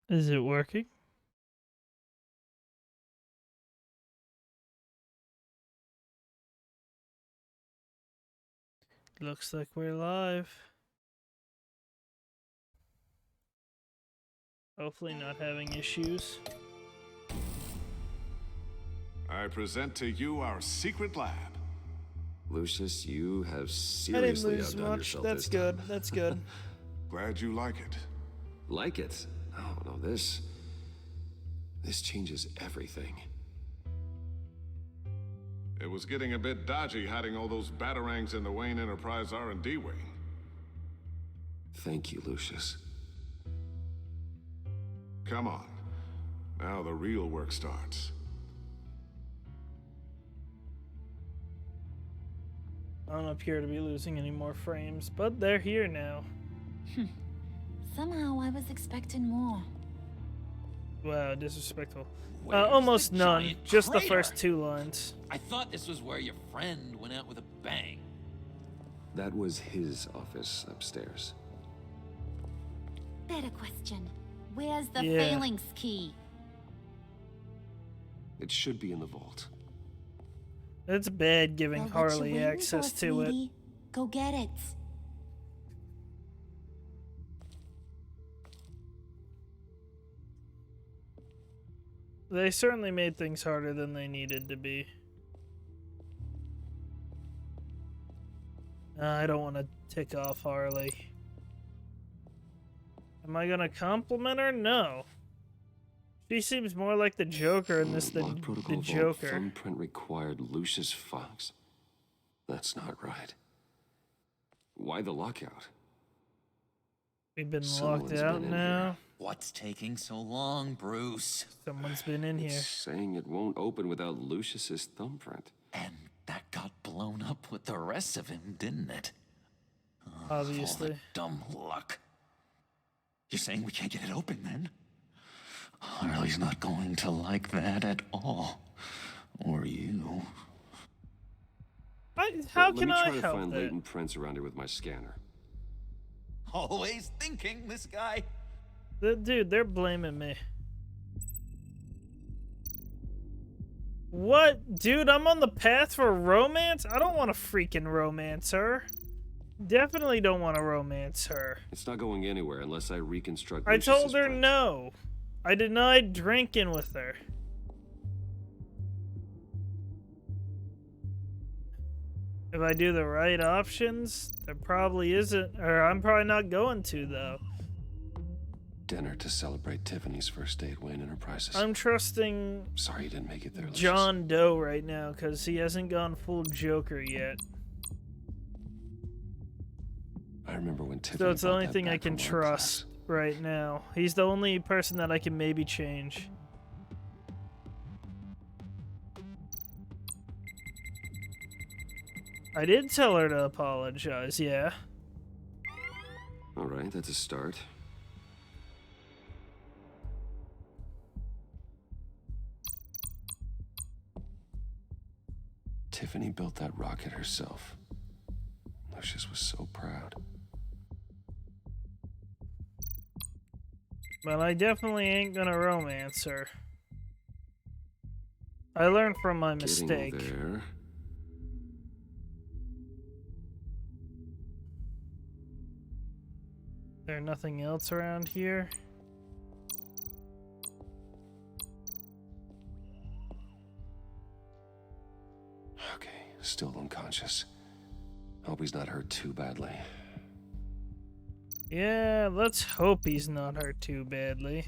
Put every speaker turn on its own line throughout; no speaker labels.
Is it working? Looks like we're live. Hopefully not having issues.
I present to you our secret lab.
Lucius, you have
I didn't
seriously
lose
outdone
much.
yourself
That's
this
good.
time.
That's good.
Glad you like it.
Like it? No, this changes everything.
It was getting a bit dodgy hiding all those batarangs in the Wayne Enterprise R&D wing.
Thank you, Lucius.
Come on. Now the real work starts.
I don't appear to be losing any more frames, but they're here now.
Somehow I was expecting more.
Wow, disrespectful.
Where's
Almost
the
none.
giant
Just the
crater?
first 2 lines.
I thought this was where your friend went out with a bang.
That was his office upstairs.
Better question. Where's the
Yeah.
phalanx key?
It should be in the vault.
It's bad giving
Well, what you
Harley
waiting
access
for,
to it.
sweetie? Go get it.
They certainly made things harder than they needed to be. I don't want to tick off Harley. Am I gonna compliment her? No. She seems more like the Joker in this than
Lock
the
protocol vault
Joker.
thumbprint required Lucius Fox. That's not right. Why the lockout?
We've been
Someone's
locked out
been in
now.
here.
What's taking so long, Bruce?
Someone's been in here.
It's saying it won't open without Lucius's thumbprint.
And that got blown up with the rest of him, didn't it?
Obviously.
All the dumb luck. You're saying we can't get it open, then? Harley's not going to like that at all. Or you.
How
Let
can
me
I
try to
help
find
that?
latent prints around here with my scanner.
Always thinking, this guy.
Dude, they're blaming me. What? Dude, I'm on the path for romance? I don't want to freaking romance her. Definitely don't want to romance her.
It's not going anywhere unless I reconstruct
I
Lucius's
told her
print.
no. I denied drinking with her. If I do the right options, there probably isn't, or I'm probably not going to, though.
Dinner to celebrate Tiffany's first day at Wayne Enterprises.
I'm trusting
Sorry you didn't make it there, Lucius.
John Doe right now, because he hasn't gone full Joker yet.
I remember when Tiffany
So it's the
brought
only
that
thing I
back
can
from art
trust
class.
right now. He's the only person that I can maybe change. I did tell her to apologize, yeah.
All right, that's a start. Tiffany built that rocket herself. Lucius was so proud.
But I definitely ain't gonna romance her. I learned from my mistake.
Getting there.
There nothing else around here?
Okay, still unconscious. Hope he's not hurt too badly.
Yeah, let's hope he's not hurt too badly.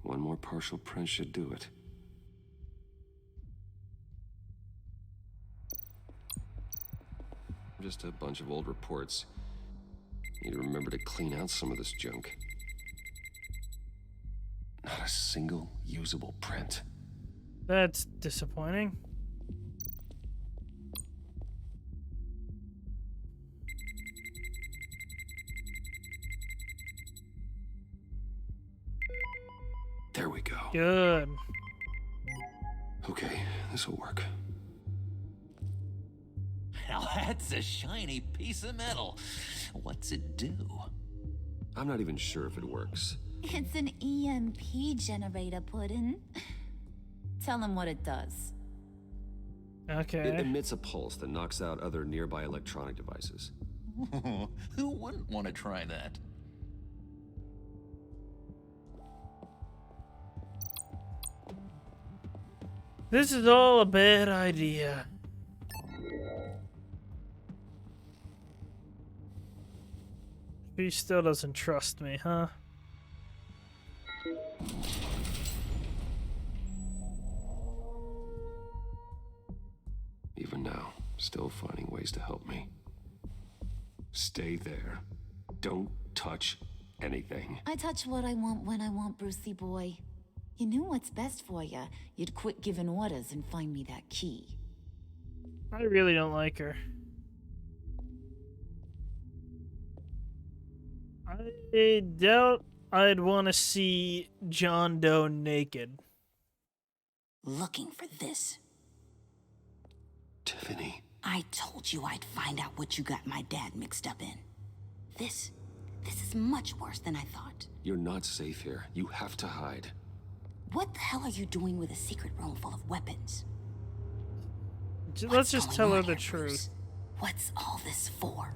One more partial print should do it. Just a bunch of old reports. Need to remember to clean out some of this junk. Not a single usable print.
That's disappointing.
There we go.
Good.
Okay, this'll work.
That's a shiny piece of metal. What's it do?
I'm not even sure if it works.
It's an EMP generator, Puddin'. Tell him what it does.
Okay.
It emits a pulse that knocks out other nearby electronic devices.
Who wouldn't want to try that?
This is all a bad idea. He still doesn't trust me, huh?
Even now, still finding ways to help me. Stay there. Don't touch anything.
I touch what I want when I want, Brucey boy. You knew what's best for you. You'd quit giving orders and find me that key.
I really don't like her. I doubt I'd want to see John Doe naked.
Looking for this.
Tiffany.
I told you I'd find out what you got my dad mixed up in. This is much worse than I thought.
You're not safe here. You have to hide.
What the hell are you doing with a secret room full of weapons?
Let's
What's
just
going
tell her
on
the
here,
truth.
Bruce? What's all this for?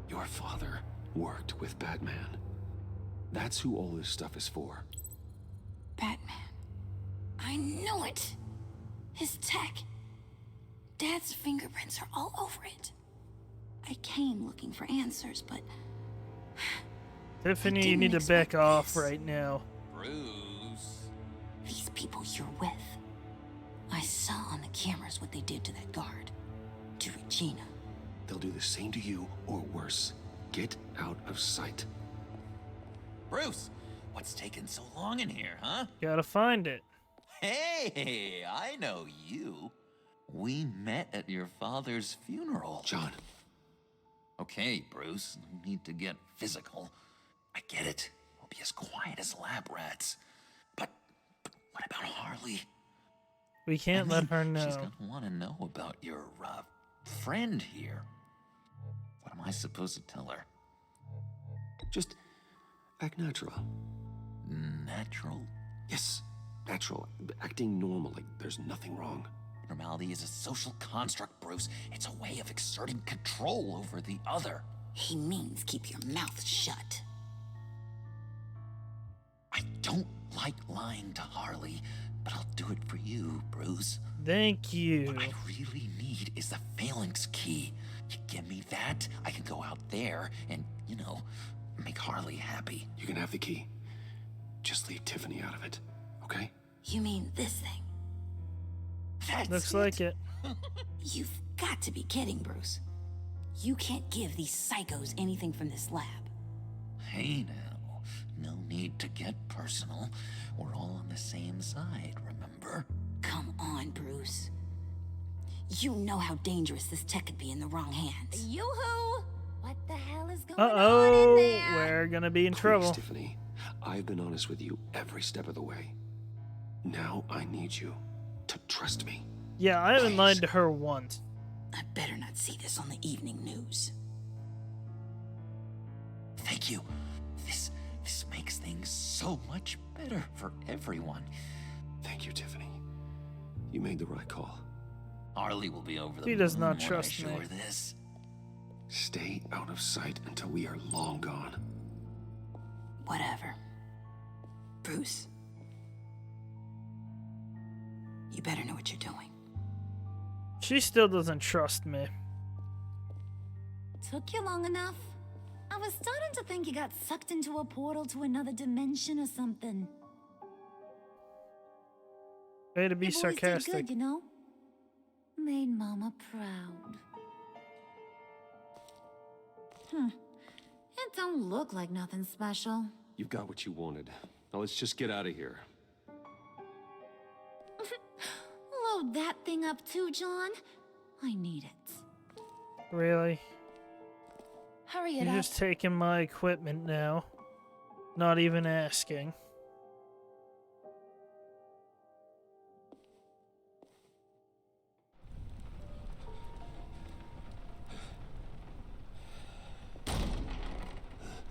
Your father worked with Batman. That's who all this stuff is for.
Batman. I knew it. His tech. Dad's fingerprints are all over it. I came looking for answers, but
Tiffany, you
didn't
need to
expect
back off
this.
right now.
Bruce.
these people you're with. I saw on the cameras what they did to that guard. To Regina.
They'll do the same to you, or worse. Get out of sight.
Bruce, what's taking so long in here, huh?
Gotta find it.
Hey, I know you. We met at your father's funeral.
John.
Okay, Bruce, no need to get physical. I get it. We'll be as quiet as lab rats. But what about Harley?
We can't let her
She's
know.
gonna want to know about your, friend here. What am I supposed to tell her?
Just act natural.
Natural?
Yes, natural. Acting normal, like there's nothing wrong.
Normality is a social construct, Bruce. It's a way of exerting control over the other.
He means keep your mouth shut.
I don't like lying to Harley, but I'll do it for you, Bruce.
Thank you.
What I really need is the phalanx key. You give me that, I can go out there and, make Harley happy.
You can have the key. Just leave Tiffany out of it, okay?
You mean this thing?
That's
Looks like it.
You've got to be kidding, Bruce. You can't give these psychos anything from this lab.
Hey now, no need to get personal. We're all on the same side, remember?
Come on, Bruce. You know how dangerous this tech could be in the wrong hands.
Yoo-hoo! What the hell is going on in
Uh-oh,
there?
we're gonna be in
Please,
trouble.
Tiffany, I've been honest with you every step of the way. Now I need you to trust me.
Yeah, I haven't lied
Please.
to her once.
I better not see this on the evening news.
Thank you. This makes things so much better for everyone.
Thank you, Tiffany. You made the right call.
Harley will be over the
He does
moon
not
when
trust
I show
me.
her this.
Stay out of sight until we are long gone.
Whatever. Bruce. You better know what you're doing.
She still doesn't trust me.
Took you long enough? I was starting to think you got sucked into a portal to another dimension or something.
Way to be
You boys did
sarcastic.
good, you know? Made Mama proud. It don't look like nothing special.
You've got what you wanted. Now let's just get out of here.
Load that thing up too, John. I need it.
Really?
Hurry it
You're
up.
just taking my equipment now. Not even asking.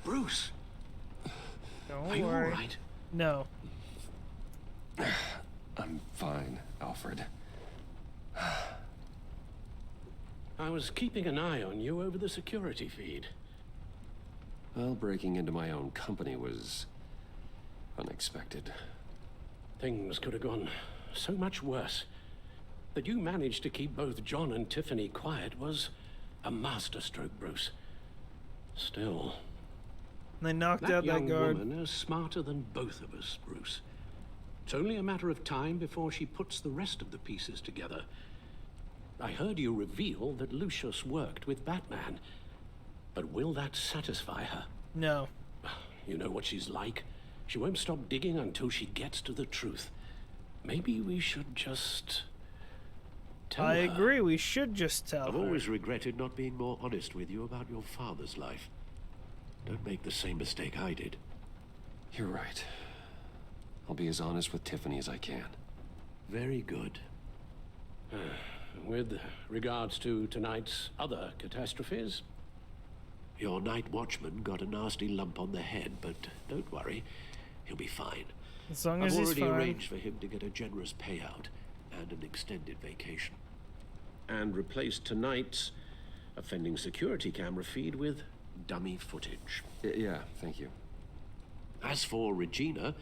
Bruce,
Don't
are you all
worry.
right?
No.
I'm fine, Alfred.
I was keeping an eye on you over the security feed.
Well, breaking into my own company was unexpected.
Things could have gone so much worse. That you managed to keep both John and Tiffany quiet was a masterstroke, Bruce. Still,
They knocked
that
out that
young
guard.
woman is smarter than both of us, Bruce. It's only a matter of time before she puts the rest of the pieces together. I heard you reveal that Lucius worked with Batman. But will that satisfy her?
No.
You know what she's like. She won't stop digging until she gets to the truth. Maybe we should just tell
I
her.
agree, we should just tell
I've
her.
always regretted not being more honest with you about your father's life. Don't make the same mistake I did.
You're right. I'll be as honest with Tiffany as I can.
Very good.
With regards to tonight's other catastrophes,
Your night watchman got a nasty lump on the head, but don't worry. He'll be fine.
As long
I've
as he's
already
fine.
arranged for him to get a generous payout and an extended vacation. And replaced tonight's offending security camera feed with dummy footage.
Yeah, thank you.
As for Regina,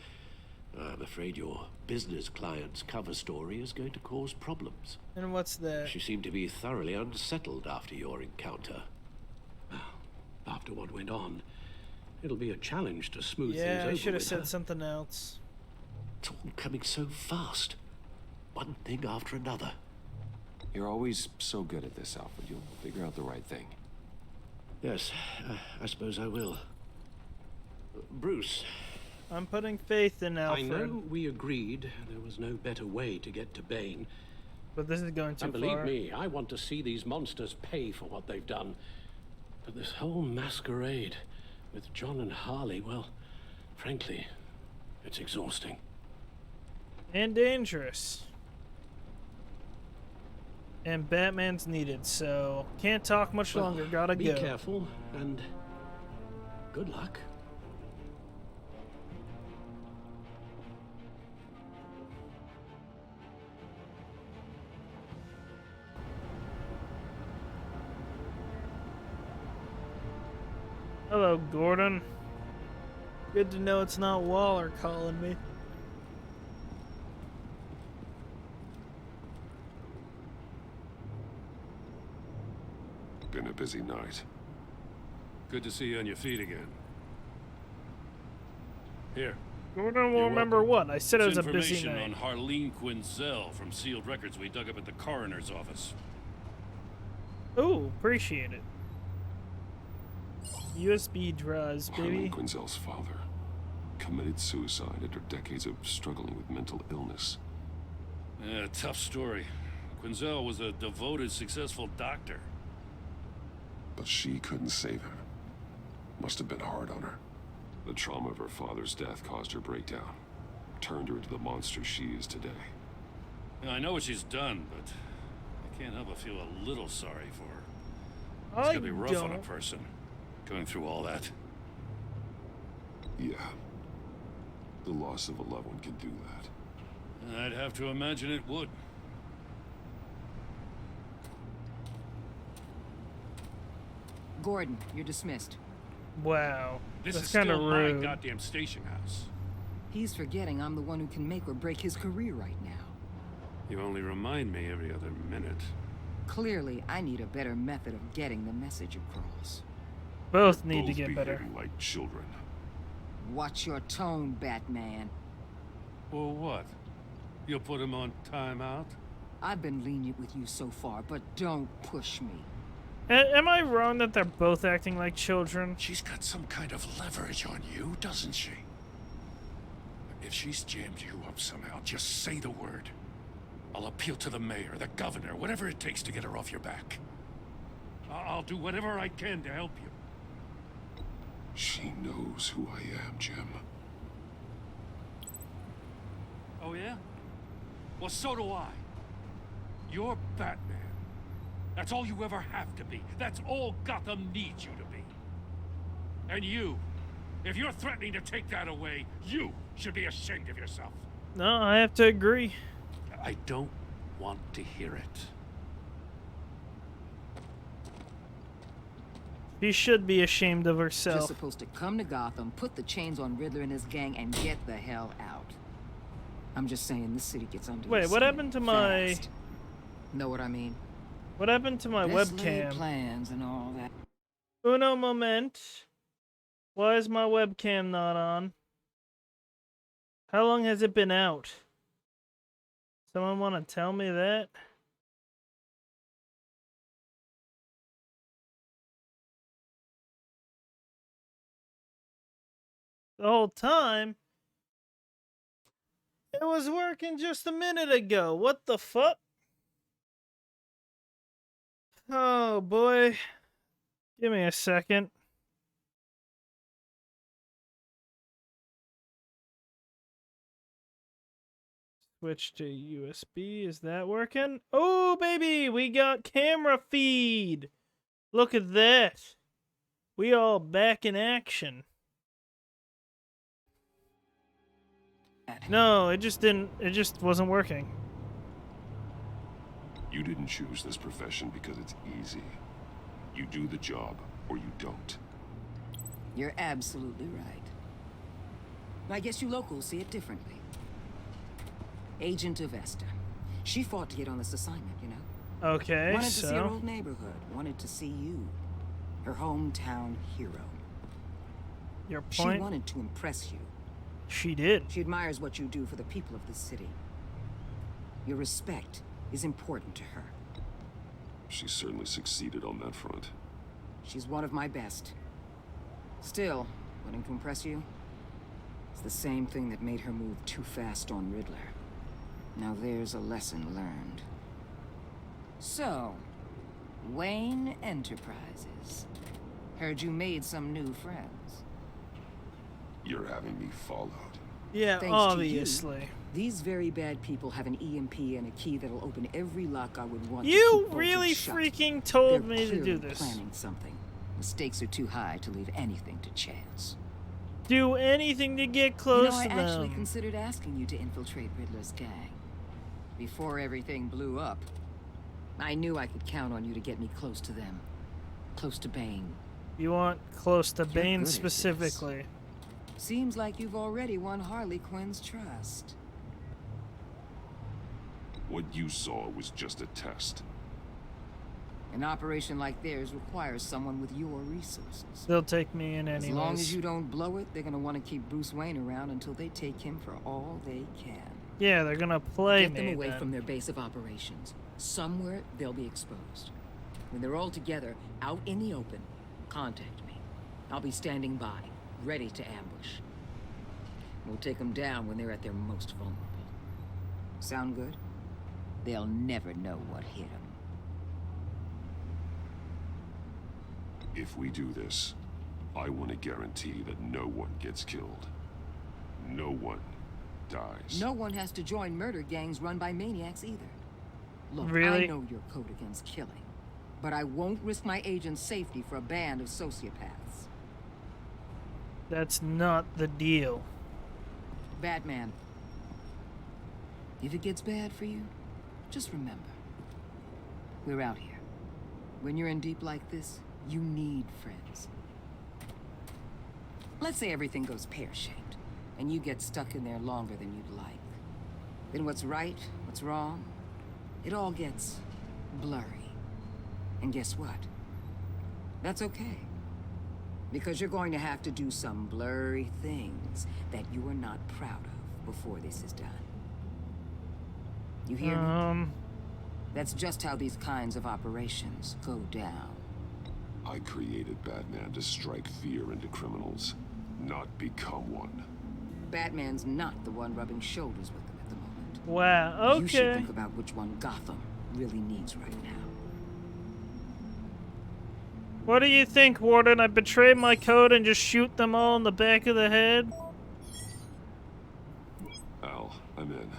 I'm afraid your business client's cover story is going to cause problems.
And what's that?
She seemed to be thoroughly unsettled after your encounter.
after what went on, it'll be a challenge to smooth things
Yeah,
over
I should have
with her.
said something else.
It's all coming so fast. One thing after another.
You're always so good at this, Alfred. You'll figure out the right thing.
Yes, I suppose I will. Bruce,
I'm putting faith in
I
Alfred,
know we agreed there was no better way to get to Bane.
but this is going too
And believe
far.
me, I want to see these monsters pay for what they've done. But this whole masquerade with John and Harley, well, frankly, it's exhausting.
And dangerous. And Batman's needed, so can't talk much
Well,
longer. Gotta
be
go.
careful, and good luck.
Hello, Gordon. Good to know it's not Waller calling me.
Been a busy night.
Good to see you on your feet again. Here.
Gordon will
You're
remember
welcome.
what? I said it was
It's
a busy
information
night.
on Harleen Quinzel from sealed records we dug up at the coroner's office.
Ooh, appreciate it. USB drives, baby.
Harlan Quinzel's father committed suicide after decades of struggling with mental illness.
Yeah, tough story. Quinzel was a devoted, successful doctor.
But she couldn't save him. Must have been hard on her. The trauma of her father's death caused her breakdown. Turned her into the monster she is today.
Now, I know what she's done, but I can't help but feel a little sorry for her. It's
I
gotta be rough on a
don't.
person, going through all that.
Yeah. The loss of a loved one can do that.
I'd have to imagine it would.
Gordon, you're dismissed.
Wow.
This
That's
is
kind of
still my
rude.
goddamn station house.
He's forgetting I'm the one who can make or break his career right now.
You only remind me every other minute.
Clearly, I need a better method of getting the message across.
Both need to
Both
get better.
behaving like children.
Watch your tone, Batman.
Well, what? You'll put him on timeout?
I've been lenient with you so far, but don't push me.
Am I wrong that they're both acting like children?
She's got some kind of leverage on you, doesn't she? If she's jammed you up somehow, just say the word. I'll appeal to the mayor, the governor, whatever it takes to get her off your back. I'll do whatever I can to help you.
She knows who I am, Jim.
Oh, yeah? Well, so do I. You're Batman. That's all you ever have to be. That's all Gotham needs you to be. And you If you're threatening to take that away, you should be ashamed of yourself.
No, I have to agree.
I don't want to hear it.
She should be ashamed of
You're
herself.
supposed to come to Gotham, put the chains on Riddler and his gang, and get the hell out. I'm just saying, this city gets under
Wait,
your
what
skin
happened to my...
fast. Know what I mean?
What happened to my
Best laid
webcam?
plans and all that.
Uno moment. Why is my webcam not on? How long has it been out? Someone want to tell me that? The whole time? It was working just a minute ago. What the fuck? Oh boy. Give me a second. Switch to USB. Is that working? Oh, baby, we got camera feed. Look at that. We all back in action. No, it just didn't. It just wasn't working.
You didn't choose this profession because it's easy. You do the job, or you don't.
You're absolutely right. I guess you locals see it differently. Agent of Vesta. She fought to get on this assignment, you know?
Okay,
wanted to see her
so...
old neighborhood. Wanted to see you. Her hometown hero.
Your
She
point?
wanted to impress you.
She did.
She admires what you do for the people of this city. Your respect is important to her.
She certainly succeeded on that front.
She's one of my best. Still, wanting to impress you? It's the same thing that made her move too fast on Riddler. Now there's a lesson learned. So, Wayne Enterprises. Heard you made some new friends.
You're having me followed.
Yeah,
Thanks
obviously.
to you, these very bad people have an EMP and a key that'll open every lock I would want to
You
keep bolted
really
shut.
freaking told
They're
me to do
clearly
this.
planning something. The stakes are too high to leave anything to chance.
Do anything to get close
I
to them.
actually considered asking you to infiltrate Riddler's gang. Before everything blew up, I knew I could count on you to get me close to them. Close to Bane.
You want close to
You're
Bane
good at
specifically.
Seems like you've already won Harley Quinn's trust.
What you saw was just a test.
An operation like theirs requires someone with your resources.
They'll take me in anyways.
As long as you don't blow it, they're gonna want to keep Bruce Wayne around until they take him for all they can.
Yeah, they're gonna play
Get
me
them away
then.
from their base of operations. Somewhere they'll be exposed. When they're all together, out in the open, contact me. I'll be standing by, ready to ambush. We'll take them down when they're at their most vulnerable. Sound good? They'll never know what hit them.
If we do this, I want to guarantee that no one gets killed. No one dies.
No one has to join murder gangs run by maniacs either. Look,
Really?
I know your code against killing, but I won't risk my agent's safety for a band of sociopaths.
That's not the deal.
Batman, if it gets bad for you, just remember, we're out here. When you're in deep like this, you need friends. Let's say everything goes pear-shaped, and you get stuck in there longer than you'd like. Then what's right, what's wrong, it all gets blurry. And guess what? That's okay. Because you're going to have to do some blurry things that you are not proud of before this is done. You hear me? That's just how these kinds of operations go down.
I created Batman to strike fear into criminals, not become one.
Batman's not the one rubbing shoulders with them at the moment.
Wow,
You should
okay.
think about which one Gotham really needs right now.
What do you think, Warden? I betrayed my code and just shoot them all in the back of the head?
Al, I'm in.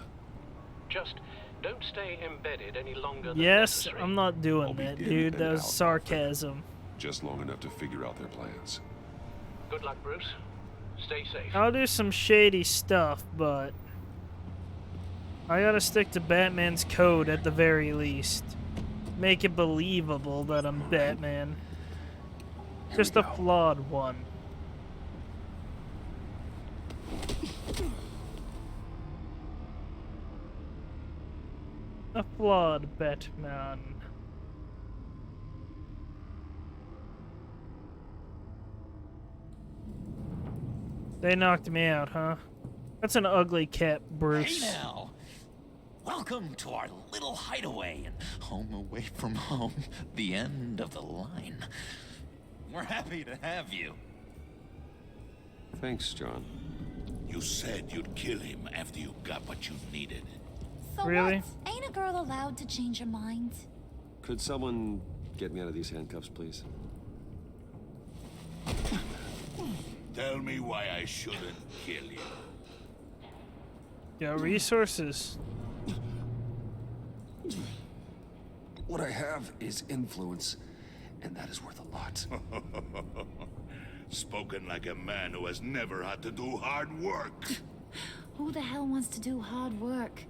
Just don't stay embedded any longer than
Yes,
necessary.
I'm not
I'll
doing
be
that,
in
dude.
and
That was
out.
sarcasm.
Just long enough to figure out their plans.
Good luck, Bruce. Stay safe.
I'll do some shady stuff, but I gotta stick to Batman's code at the very least. Make it believable that I'm Batman. Just a flawed one. A flawed Batman. They knocked me out, huh? That's an ugly cat, Bruce.
Hey now! Welcome to our little hideaway and home away from home. The end of the line. We're happy to have you.
Thanks, John.
You said you'd kill him after you got what you needed.
So
Really?
what? Ain't a girl allowed to change her mind?
Could someone get me out of these handcuffs, please?
Tell me why I shouldn't kill you.
Got resources.
What I have is influence, and that is worth a lot.
Spoken like a man who has never had to do hard work.
Who the hell wants to do hard work?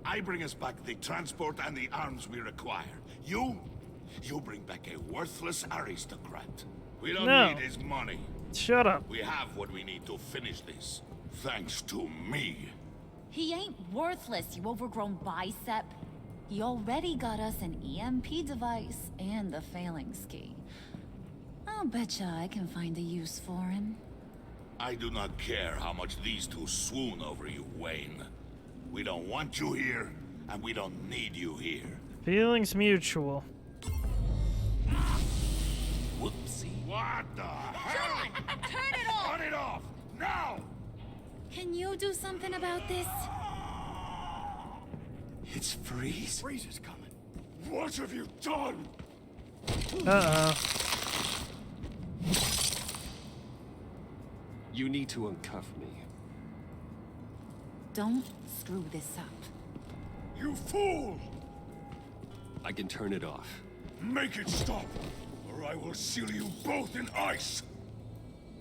I bring us back the transport and the arms we require. You bring back a worthless aristocrat. We don't
No.
need his money.
Shut up.
We have what we need to finish this. Thanks to me.
He ain't worthless, you overgrown bicep. He already got us an EMP device and the phalanx key. I'll betcha I can find a use for him.
I do not care how much these two swoon over you, Wayne. We don't want you here, and we don't need you here.
Feelings mutual.
Whoopsie. What the hell?
Turn it off!
Turn it off! Now!
Can you do something about this?
It's Freeze.
Freeze is coming. What have you done?
Uh-oh.
You need to uncuff me.
Don't screw this up.
You fool!
I can turn it off.
Make it stop, or I will seal you both in ice.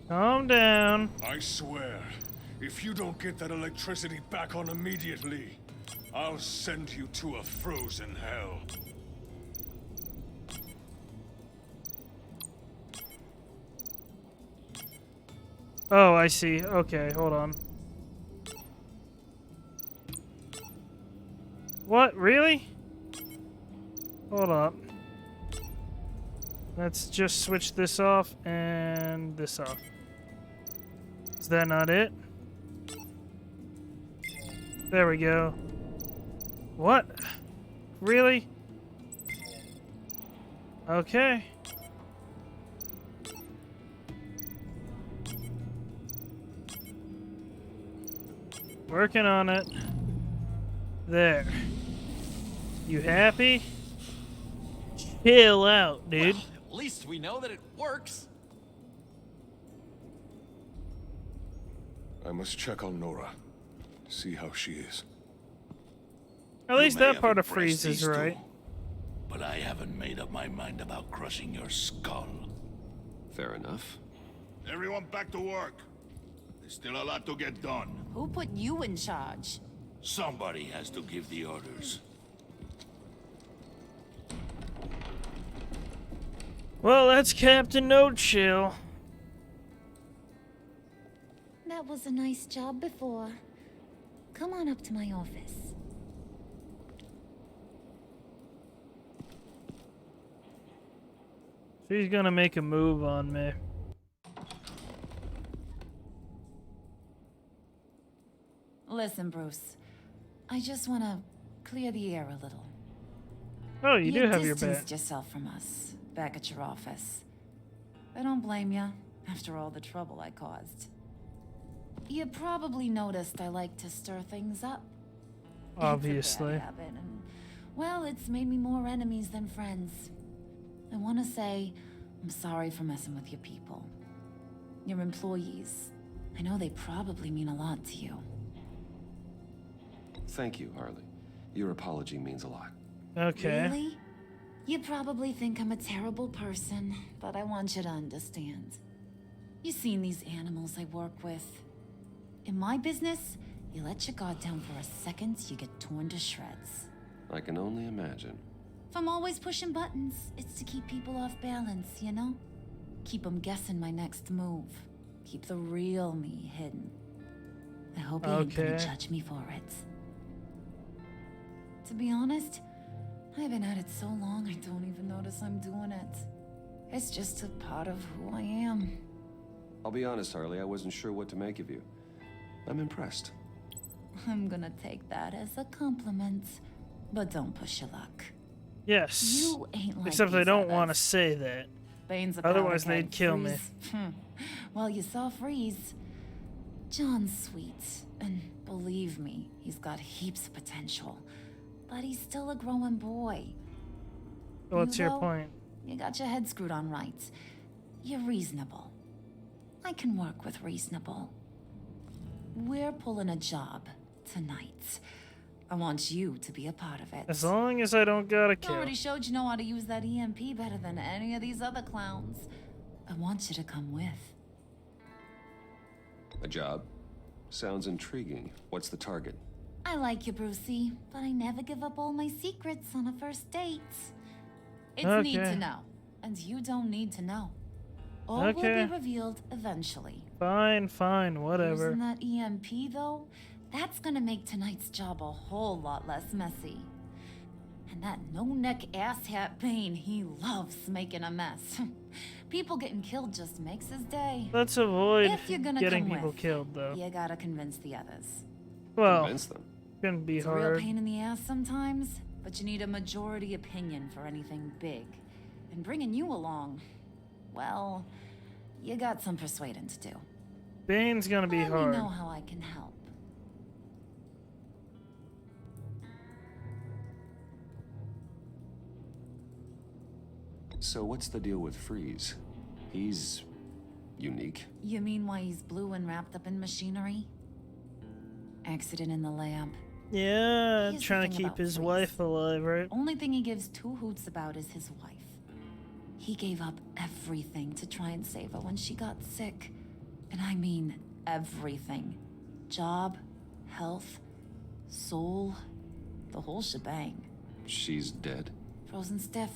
Calm down.
I swear, if you don't get that electricity back on immediately, I'll send you to a frozen hell.
Oh, I see. Okay, hold on. What? Really? Hold up. Let's just switch this off and this off. Is that not it? There we go. What? Really? Okay. Working on it. There. You happy? Chill out, dude.
Well, at least we know that it works.
I must check on Nora. See how she is.
At least that part of Freeze is right.
But I haven't made up my mind about crushing your skull.
Fair enough.
Everyone back to work. There's still a lot to get done.
Who put you in charge?
Somebody has to give the orders.
Well, that's Captain No Chill.
That was a nice job before. Come on up to my office.
She's gonna make a move on me.
Listen, Bruce. I just want to clear the air a little.
Oh, you do have your
distanced
bat.
yourself from us back at your office. I don't blame you, after all the trouble I caused. You probably noticed I like to stir things up.
Obviously.
It's a bad habit, and, well, it's made me more enemies than friends. I want to say I'm sorry for messing with your people. Your employees. I know they probably mean a lot to you.
Thank you, Harley. Your apology means a lot.
Okay.
Really? You probably think I'm a terrible person, but I want you to understand. You've seen these animals I work with. In my business, you let your guard down for a second, you get torn to shreds.
I can only imagine.
If I'm always pushing buttons, it's to keep people off balance, you know? Keep them guessing my next move. Keep the real me hidden. I hope you ain't gonna judge me for it. To be honest, I've been at it so long I don't even notice I'm doing it. It's just a part of who I am.
I'll be honest, Harley, I wasn't sure what to make of you. I'm impressed.
I'm gonna take that as a compliment. But don't push your luck.
Yes.
You ain't like
Except I
these
don't want to
others.
say that.
Bane's a
Otherwise
powder
they'd
keg.
kill me.
Freeze. Well, you saw Freeze. John's sweet. And believe me, he's got heaps of potential. But he's still a growing boy.
What's
You,
your
though,
point?
You got your head screwed on right. You're reasonable. I can work with reasonable. We're pulling a job tonight. I want you to be a part of it.
As long as I don't gotta
You
kill.
already showed you know how to use that EMP better than any of these other clowns. I want you to come with.
A job? Sounds intriguing. What's the target?
I like you, Brucey, but I never give up all my secrets on a first date. It's need to know, and you don't need to know. All will be revealed eventually.
Fine, fine, whatever.
Using that EMP, though, that's gonna make tonight's job a whole lot less messy. And that no-neck asshat Bane, he loves making a mess. People getting killed just makes his day.
Let's avoid
If you're gonna
getting
come
people
with,
killed, though.
You gotta convince the others.
Well,
Convince them.
gonna be
It's a
hard.
real pain in the ass sometimes, but you need a majority opinion for anything big. And bringing you along, well, you got some persuading to do.
Bane's gonna be
Let
hard.
me know how I can help.
So what's the deal with Freeze? He's unique.
You mean why he's blue and wrapped up in machinery? Accident in the lab.
Yeah,
Here's the
trying
thing
to keep
about
his
Freeze.
wife alive, right?
Only thing he gives two hoots about is his wife. He gave up everything to try and save her when she got sick. And I mean everything. Job, health, soul, the whole shebang.
She's dead.
Frozen stiff.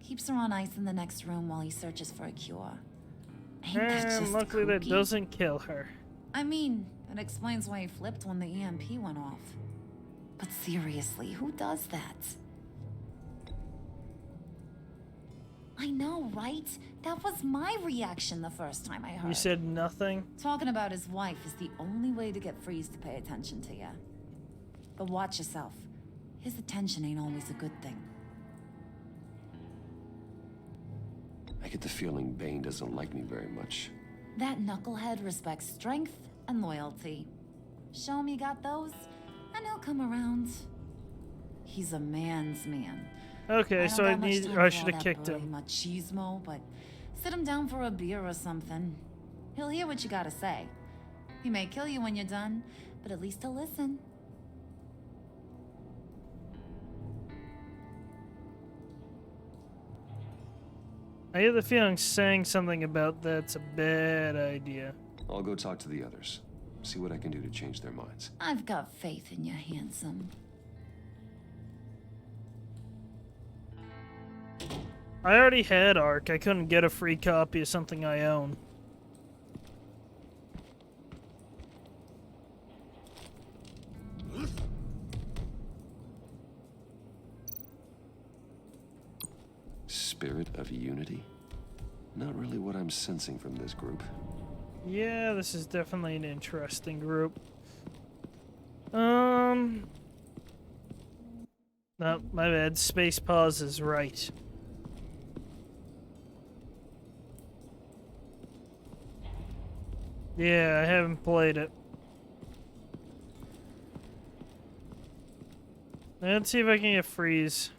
Keeps her on ice in the next room while he searches for a cure. Ain't that
And
just
luckily that
kooky?
doesn't kill her.
I mean, it explains why he flipped when the EMP went off. But seriously, who does that? I know, right? That was my reaction the first time I heard.
You said nothing?
Talking about his wife is the only way to get Freeze to pay attention to you. But watch yourself. His attention ain't always a good thing.
I get the feeling Bane doesn't like me very much.
That knucklehead respects strength and loyalty. Show him you got those, and he'll come around. He's a man's man.
Okay, so I
I
should have kicked him.
Machismo, but sit him down for a beer or something. He'll hear what you gotta say. He may kill you when you're done, but at least he'll listen.
I get the feeling saying something about that's a bad idea.
I'll go talk to the others. See what I can do to change their minds.
I've got faith in you, handsome.
I already had Ark. I couldn't get a free copy of something I own.
Spirit of unity? Not really what I'm sensing from this group.
Yeah, this is definitely an interesting group. No, my bad. Space pause is right. Yeah, I haven't played it. Let's see if I can get Freeze.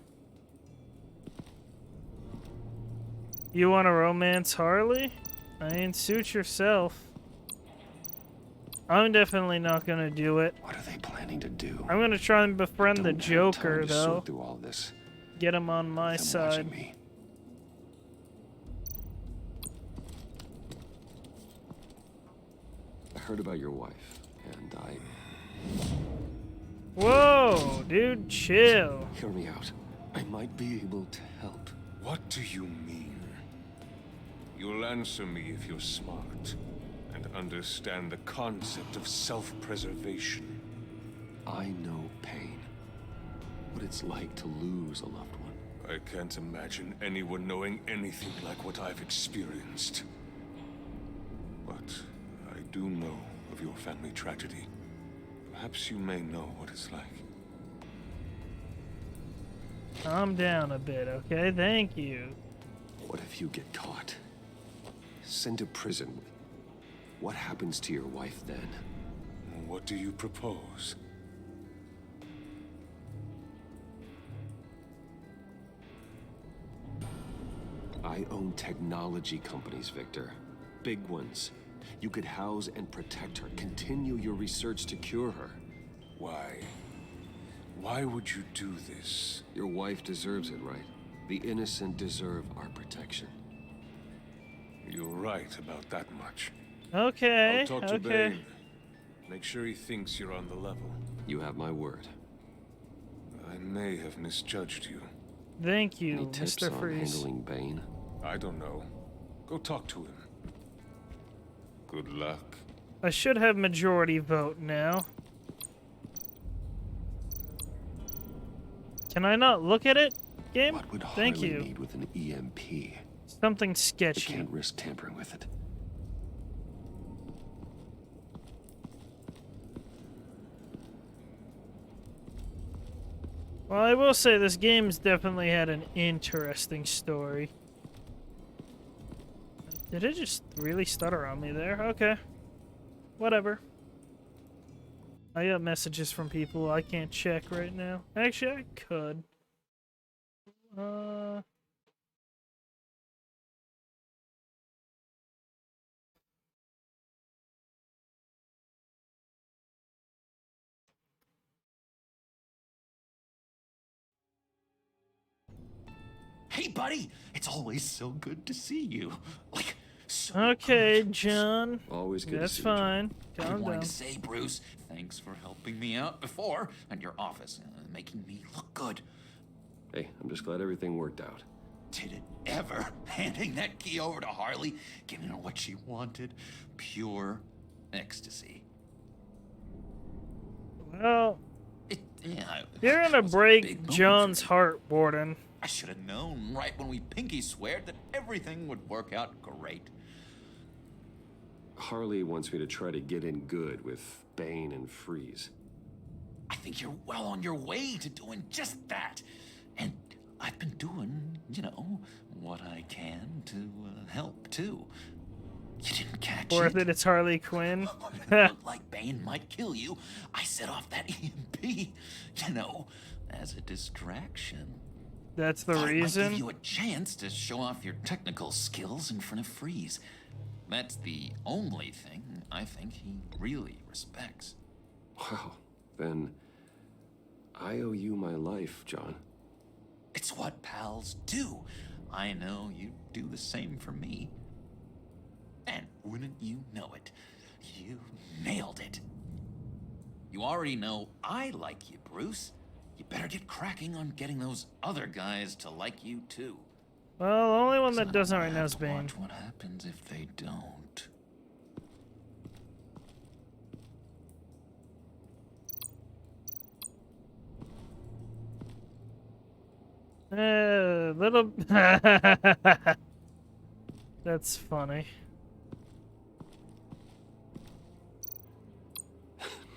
You want to romance Harley? I mean, suit yourself. I'm definitely not gonna do it.
What are they planning to do?
I'm gonna try and befriend the
Don't have
Joker,
time to
though.
sort through all this.
Get him on my
Them
side.
watching me. I heard about your wife, and
Whoa, dude, chill.
Hear me out. I might be able to help.
What do you mean? You'll answer me if you're smart and understand the concept of self-preservation.
I know pain. What it's like to lose a loved one.
I can't imagine anyone knowing anything like what I've experienced. But I do know of your family tragedy. Perhaps you may know what it's like.
Calm down a bit, okay? Thank you.
What if you get caught? Sent to prison? What happens to your wife then?
What do you propose?
I own technology companies, Victor. Big ones. You could house and protect her. Continue your research to cure her.
Why? Why would you do this?
Your wife deserves it, right? The innocent deserve our protection.
You're right about that much.
Okay,
I'll talk to
okay.
Bane. Make sure he thinks you're on the level.
You have my word.
I may have misjudged you.
Thank you,
Any tips
Mr.
on
Freeze.
handling Bane?
I don't know. Go talk to him. Good luck.
I should have majority vote now. Can I not look at it, game?
What would
Thank
Harley
you.
need with an EMP?
Something
I
sketchy.
can't risk tampering with it.
Well, I will say this game's definitely had an interesting story. Did it just really stutter on me there? Okay. Whatever. I got messages from people I can't check right now. Actually, I could.
Hey, buddy! It's always so good to see you. Like, so
Okay,
good.
John.
Always good
That's
to see you, John.
fine.
I
Calm
wanted
down.
to say, Bruce, thanks for helping me out before at your office, making me look good.
Hey, I'm just glad everything worked out.
Did it ever? Handing that key over to Harley, giving her what she wanted, pure ecstasy.
Well,
Yeah,
you're
it
gonna
was a
break
big moment for
John's
me.
heart, Warden.
I should have known right when we pinky sweared that everything would work out great.
Harley wants me to try to get in good with Bane and Freeze.
I think you're well on your way to doing just that. And I've been doing, you know, what I can to help, too. You didn't catch
Worth it, it's Harley Quinn.
When it looked like Bane might kill you, I set off that EMP, you know, as a distraction.
That's the
Thought it might
reason?
give you a chance to show off your technical skills in front of Freeze. That's the only thing I think he really respects.
Wow, then I owe you my life, John.
It's what pals do. I know you do the same for me. And wouldn't you know it, you nailed it. You already know I like you, Bruce. You better get cracking on getting those other guys to like you, too.
Well, the only one
'Cause I
that
don't
doesn't
wanna
right now
have
is
to
Bane.
watch what happens if they don't.
Little. That's funny.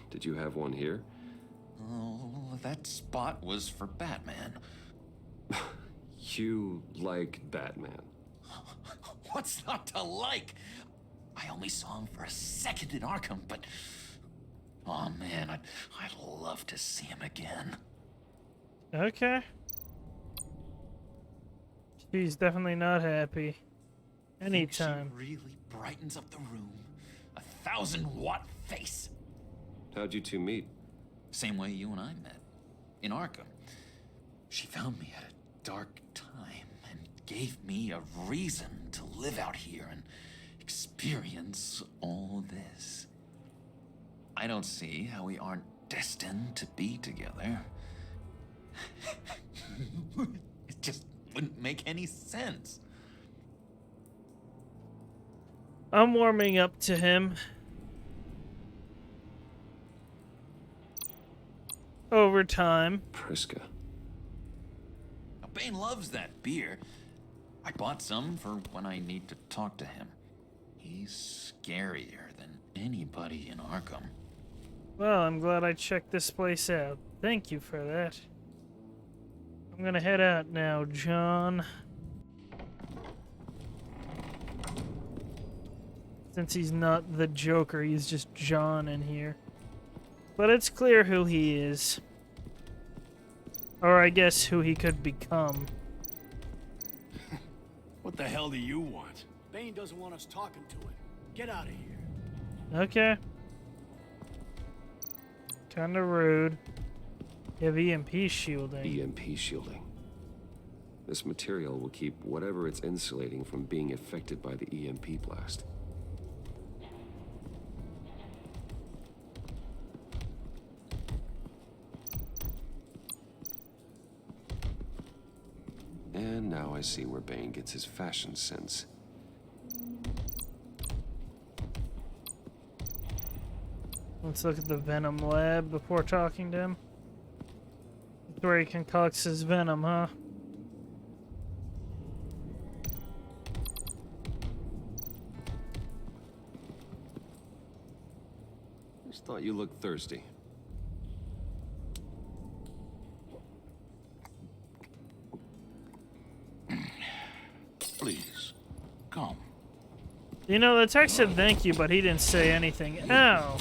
Did you have one here?
Oh, that spot was for Batman.
You like Batman.
What's not to like? I only saw him for a second in Arkham, but... Oh man, I'd love to see him again.
Okay. She's definitely not happy. Anytime.
She really brightens up the room. 1,000-watt face.
How'd you two meet?
Same way you and I met. In Arkham. She found me at a dark time and gave me a reason to live out here and experience all this. I don't see how we aren't destined to be together. It just wouldn't make any sense.
I'm warming up to him. Over time.
Priska.
Now, Bane loves that beer. I bought some for when I need to talk to him. He's scarier than anybody in Arkham.
Well, I'm glad I checked this place out. Thank you for that. I'm gonna head out now, John. Since he's not the Joker, he's just John in here. But it's clear who he is. Or I guess who he could become.
What the hell do you want? Bane doesn't want us talking to him. Get out of here.
Okay. Kinda rude. You have EMP shielding.
EMP shielding. This material will keep whatever it's insulating from being affected by the EMP blast. And now I see where Bane gets his fashion sense.
Let's look at the Venom lab before talking to him. That's where he concocts his venom, huh?
Just thought you looked thirsty.
Please, come.
You know, the text said thank you, but he didn't say anything. Ow!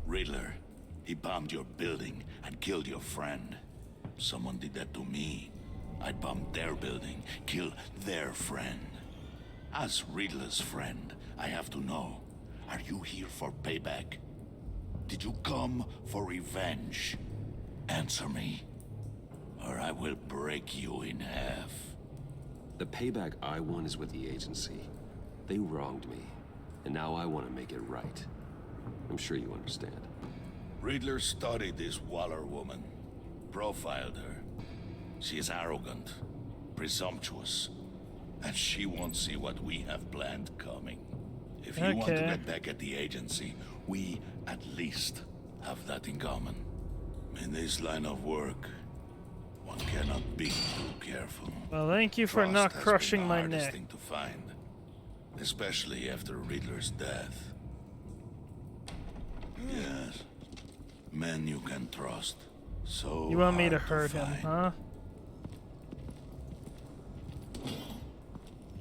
Riddler, he bombed your building and killed your friend. Someone did that to me. I'd bomb their building, kill their friend. As Riddler's friend, I have to know, are you here for payback? Did you come for revenge? Answer me, or I will break you in half.
The payback I want is with the agency. They wronged me, and now I want to make it right. I'm sure you understand.
Riddler studied this Waller woman, profiled her. She is arrogant, presumptuous, and she won't see what we have planned coming. If you want to get back at the agency, we at least have that in common. In this line of work, one cannot be too careful.
Well, thank you for
Trust
not
has
crushing
been the
my
hardest
neck.
thing to find, especially after Riddler's death. Yes, men you can trust. So
You want me to
hard
hurt him,
find.
huh?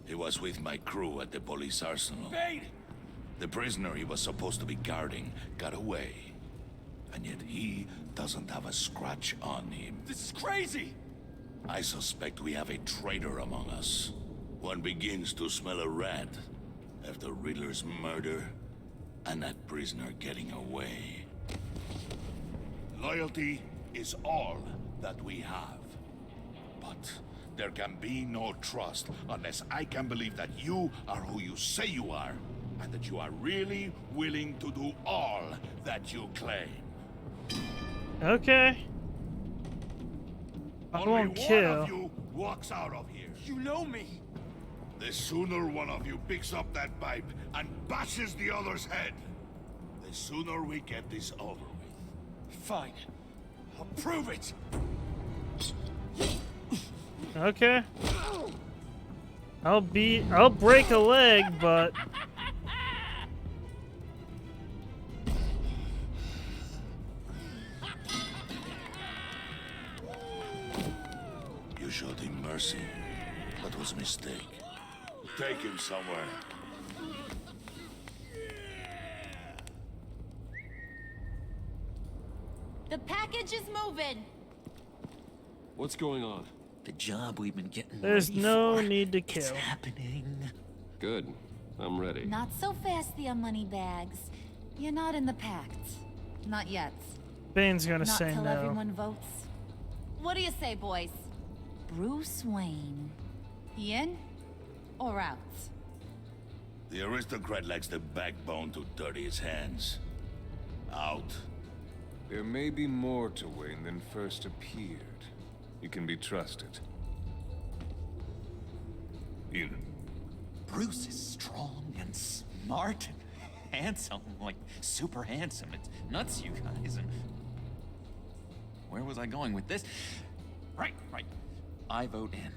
He was with my crew at the police arsenal.
Bane!
The prisoner he was supposed to be guarding got away. And yet he doesn't have a scratch on him.
This is crazy!
I suspect we have a traitor among us. One begins to smell a rat after Riddler's murder and that prisoner getting away. Loyalty is all that we have. But there can be no trust unless I can believe that you are who you say you are, and that you are really willing to do all that you claim.
Okay. I
Only
won't
one
kill.
of you walks out of here.
You know me!
The sooner one of you picks up that pipe and bashes the other's head, the sooner we get this over with.
Fine. I'll prove it!
Okay. I'll break a leg, but
You showed him mercy. That was a mistake. Take him somewhere.
The package is moving.
What's going on?
The job we've been getting
there's
ready
no
for,
need to
it's
kill.
happening.
Good. I'm ready.
Not so fast, the Moneybags. You're not in the pact. Not yet.
Bane's gonna
Not
say
till
no.
everyone votes. What do you say, boys? Bruce Wayne. In or out?
The aristocrat lacks the backbone to dirty his hands. Out.
There may be more to Wayne than first appeared. You can be trusted. In.
Bruce is strong and smart and handsome, like super handsome. It's nuts, you guys. And where was I going with this? Right. I vote in.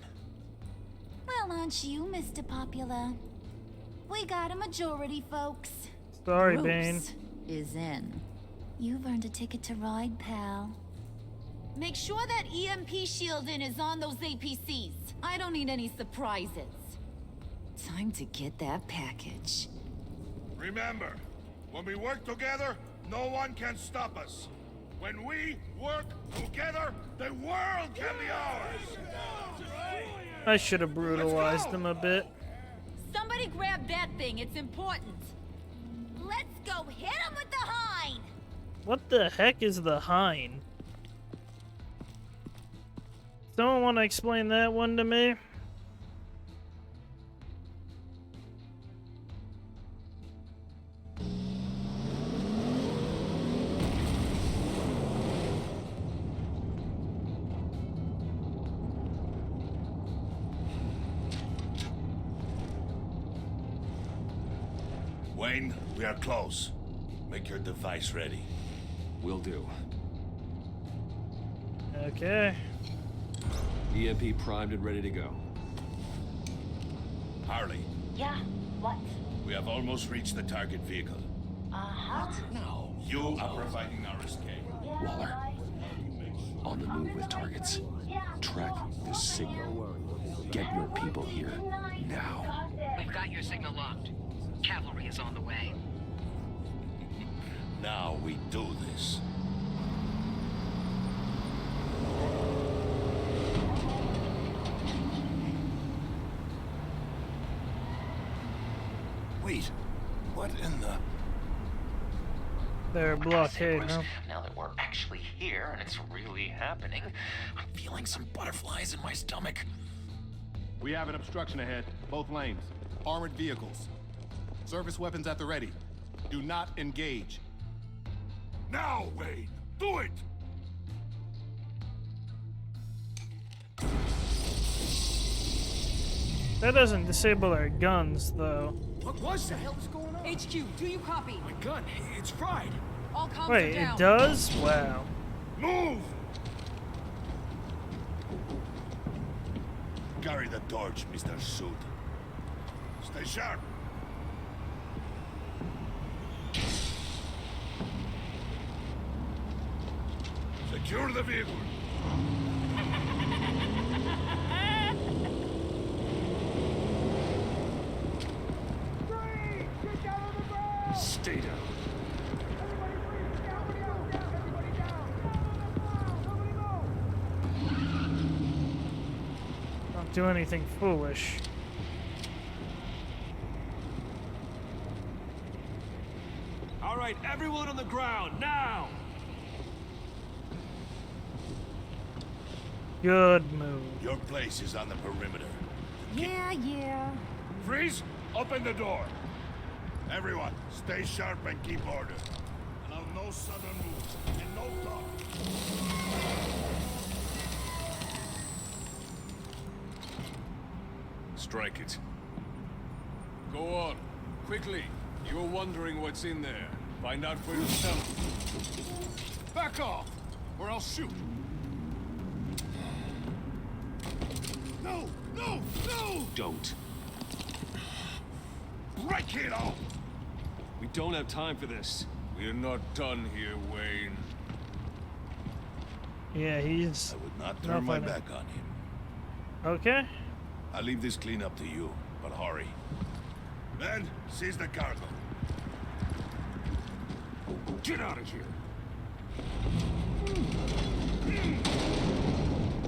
Well, aren't you, Mr. Popular? We got a majority, folks.
Sorry,
Bruce
Bane.
is in.
You've earned a ticket to ride, pal.
Make sure that EMP shielding is on those APCs. I don't need any surprises. Time to get that package.
Remember, when we work together, no one can stop us. When we work together, the world can be ours!
I should have brutalized him a bit.
Somebody grab that thing, it's important.
Let's go hit him with the hind!
What the heck is the hind? Someone want to explain that one to me?
Wayne, we are close. Make your device ready.
Will do.
Okay.
EMP primed and ready to go.
Harley,
Yeah, what?
we have almost reached the target vehicle.
Uh-huh.
No. You are providing our escape.
Waller, on the move with targets. Track this signal. Get your people here, now.
We've got your signal locked. Cavalry is on the way.
Now we do this.
Wait, what in the...
They're blockade,
Bruce,
huh?
now that we're actually here and it's really happening, I'm feeling some butterflies in my stomach.
We have an obstruction ahead, both lanes. Armored vehicles. Service weapons at the ready. Do not engage.
Now, Wayne! Do it!
That doesn't disable our guns, though.
What was that? What the hell is going on?
HQ, do you copy?
My gun, it's fried.
All comms
Wait,
are down.
it does? Wow.
Move! Carry the torch, Mr. Suit. Stay sharp. Secure the vehicle.
Stay down.
Don't do anything foolish.
All right, everyone on the ground, now!
Good move.
Your place is on the perimeter.
Yeah.
Freeze! Open the door! Everyone, stay sharp and keep order. Allow no sudden moves and no talk.
Strike it.
Go on, quickly. You're wondering what's in there. Find out for yourself. Back off, or I'll shoot. No!
Don't.
Break it off!
We don't have time for this.
We're not done here, Wayne.
Yeah, he's...
I would not turn my
fighting.
back on him.
Okay.
I'll leave this clean up to you, but hurry. Then, seize the cargo.
Get out of here.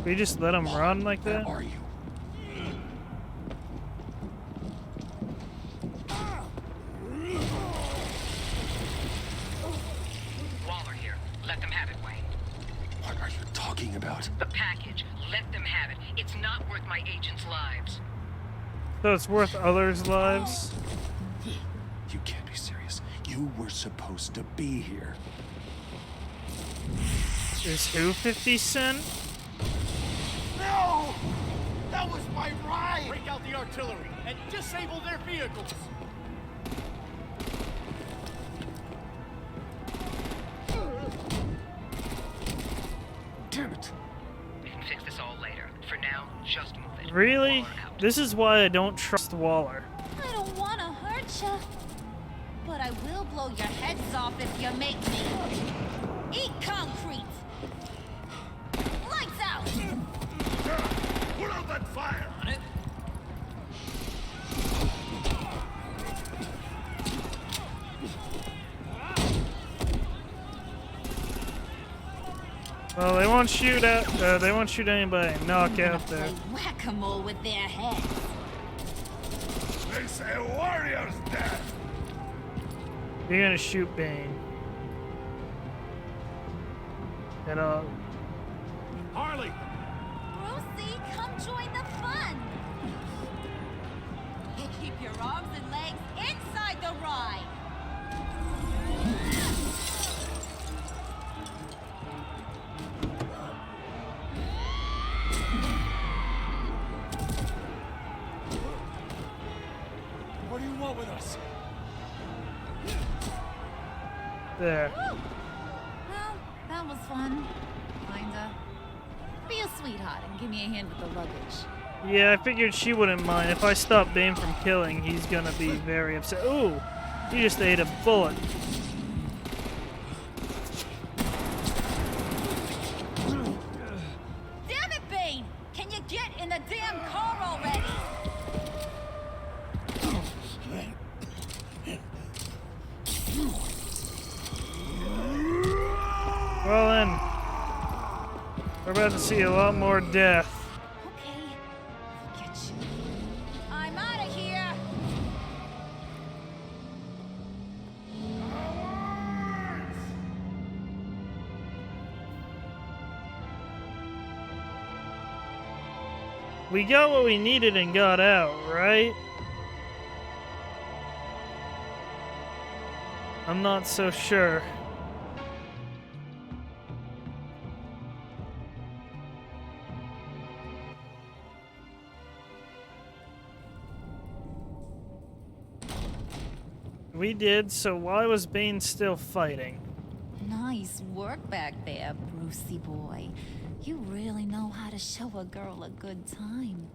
We just let him run like that?
Where are you?
Waller here. Let them have it, Wayne.
What are you talking
about?
The package. Let them have it. It's not worth my agents' lives.
So it's worth others' lives?
You can't be serious. You were supposed to be here.
Is who 50 Cent?
No! That was my ride! Break out the artillery and disable their vehicles!
Damn it.
We can fix this all later. For now, just move it.
Really?
Waller out.
This is why I don't trust Waller.
I don't want to hurt you, but I will blow your heads off if you make me. Eat concrete! Lights out!
Put out that fire!
On it.
Well, they won't shoot at. They won't shoot anybody. Knock out there.
Play whack-a-mole with their heads.
They say warrior's dead!
You're gonna shoot Bane. Get up.
Harley!
Brucey, come join the fun! Keep your arms and legs inside the ride!
What do you want with us?
There.
Well, that was fun. Kinda. Be a sweetheart and give me a hand with the luggage.
Yeah, I figured she wouldn't mind. If I stop Bane from killing, he's gonna be very upset. Ooh! You just ate a bullet.
Damn it, Bane! Can you get in the damn car already?
Well then, we're about to see a lot more death.
Okay, get you. I'm out of here!
We got what we needed and got out, right? I'm not so sure. We did, so why was Bane still fighting?
Nice work back there, Brucey boy. You really know how to show a girl a good time.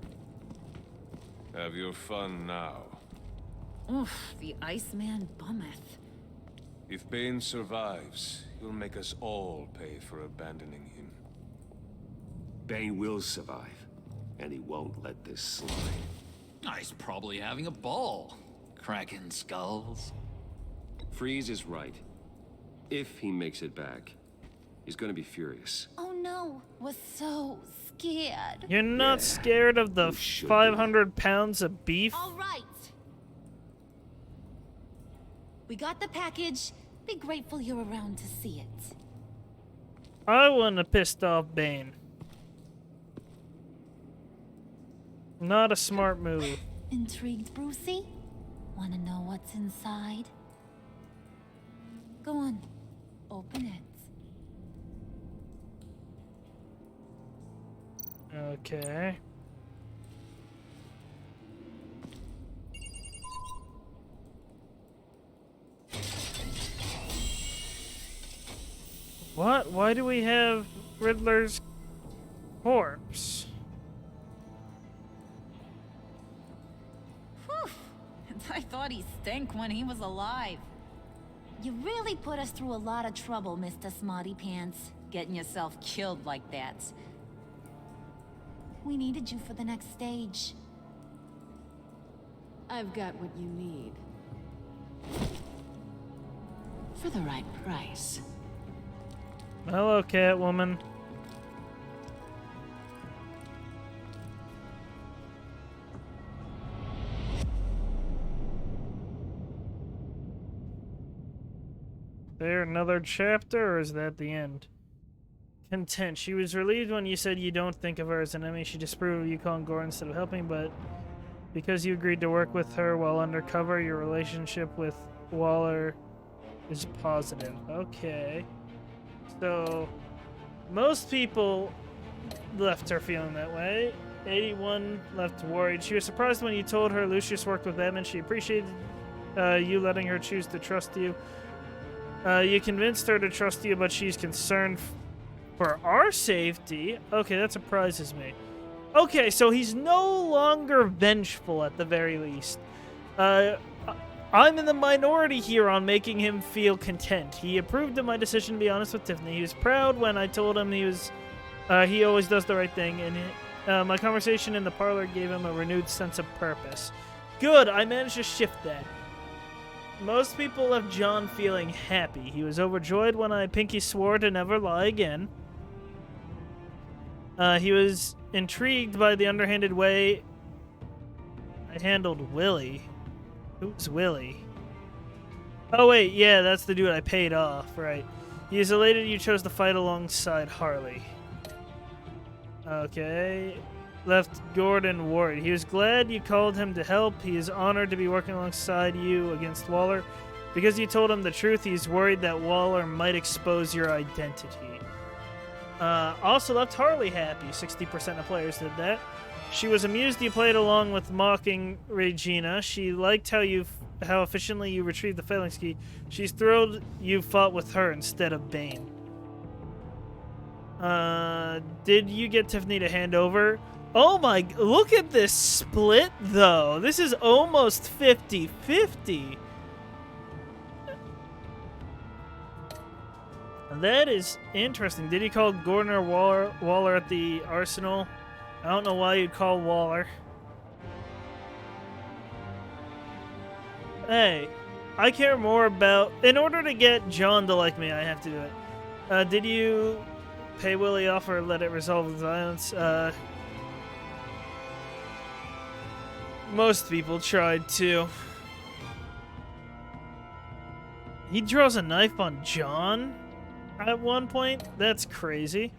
Have your fun now.
Oof, the Iceman bummeth.
If Bane survives, he'll make us all pay for abandoning him.
Bane will survive, and he won't let this slide.
He's probably having a ball. Cracking skulls.
Freeze is right. If he makes it back, he's gonna be furious.
Oh no, we're so scared.
You're not scared of the 500 pounds of beef?
All right. We got the package. Be grateful you're around to see it.
I wouldn't have pissed off Bane. Not a smart move.
Intrigued, Brucey? Wanna know what's inside? Go on, open it.
Okay. What? Why do we have Riddler's corpse?
Whew. I thought he stank when he was alive. You really put us through a lot of trouble, Mr. Smarty Pants, getting yourself killed like that. We needed you for the next stage.
I've got what you need. For the right price.
Hello, Catwoman. There another chapter, or is that the end? content. She was relieved when you said you don't think of her as an enemy. She disapproved of you calling Gore instead of helping, but because you agreed to work with her while undercover, your relationship with Waller is positive. Okay. So, most people left her feeling that way. 81 left worried. She was surprised when you told her Lucius worked with them, and she appreciated you letting her choose to trust you. You convinced her to trust you, but she's concerned for our safety. Okay, that surprises me. Okay, so he's no longer vengeful at the very least. I'm in the minority here on making him feel content. He approved of my decision to be honest with Tiffany. He was proud when I told him he always does the right thing, and my conversation in the parlor gave him a renewed sense of purpose. Good, I managed to shift that. Most people left John feeling happy. He was overjoyed when I pinky swore to never lie again. He was intrigued by the underhanded way I handled Willie. Who's Willie? Oh wait, yeah, that's the dude I paid off, right. He is elated you chose to fight alongside Harley. Okay. Left Gordon worried. He was glad you called him to help. He is honored to be working alongside you against Waller. Because you told him the truth, he's worried that Waller might expose your identity. Also left Harley happy. 60% of players did that. She was amused you played along with mocking Regina. She liked how efficiently you retrieved the phalanx key. She's thrilled you fought with her instead of Bane. Did you get Tiffany to hand over? Oh my, look at this split though. This is almost 50-50. That is interesting. Did he call Gordon or Waller at the arsenal? I don't know why you'd call Waller. Hey, I care more about... In order to get John to like me, I have to do it. Did you pay Willie off or let it resolve with violence? Most people tried to. He draws a knife on John at one point? That's crazy.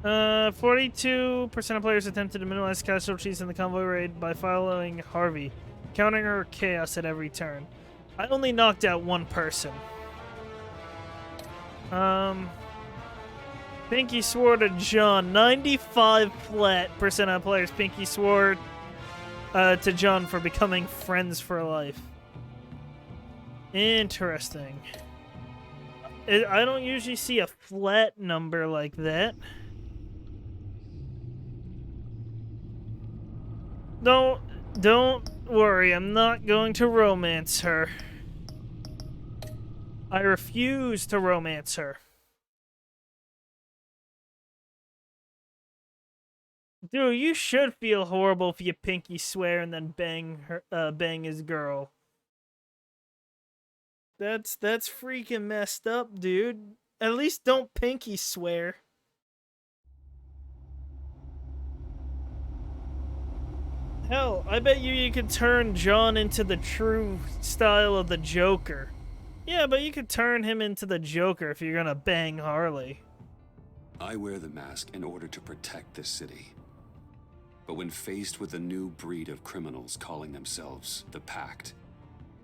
42% of players attempted to minimize casualties in the convoy raid by following Harvey, countering her chaos at every turn. I only knocked out one person. Pinky swore to John. 95% of players Pinky swore to John for becoming friends for life. Interesting. I don't usually see a flat number like that. Don't worry, I'm not going to romance her. I refuse to romance her. Dude, you should feel horrible if you pinky swear and then bang his girl. That's freaking messed up, dude. At least don't pinky swear. Hell, I bet you could turn John into the true style of the Joker. Yeah, but you could turn him into the Joker if you're gonna bang Harley.
I wear the mask in order to protect this city. But when faced with a new breed of criminals calling themselves the Pact,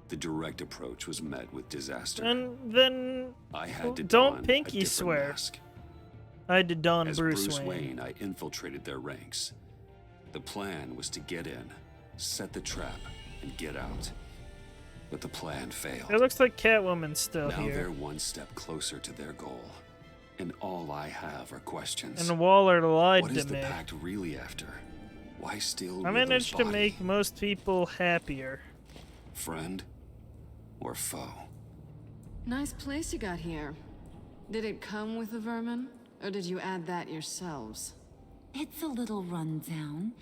the direct approach was met with disaster.
And then
I had to
don't
don
pinky
a different
swear.
Mask.
I had to don
As
Bruce
Wayne, I infiltrated their ranks. The plan was to get in, set the trap, and get out. But the plan failed.
It looks like Catwoman's still
now
here.
They're one step closer to their goal. And all I have are questions.
And Waller lied
what
to
is the
me.
Pact really after? Why steal
I
Riddler's
managed to
body?
make most people happier.
Friend or foe?
Nice place you got here. Did it come with the vermin? Or did you add that yourselves?
It's a little rundown,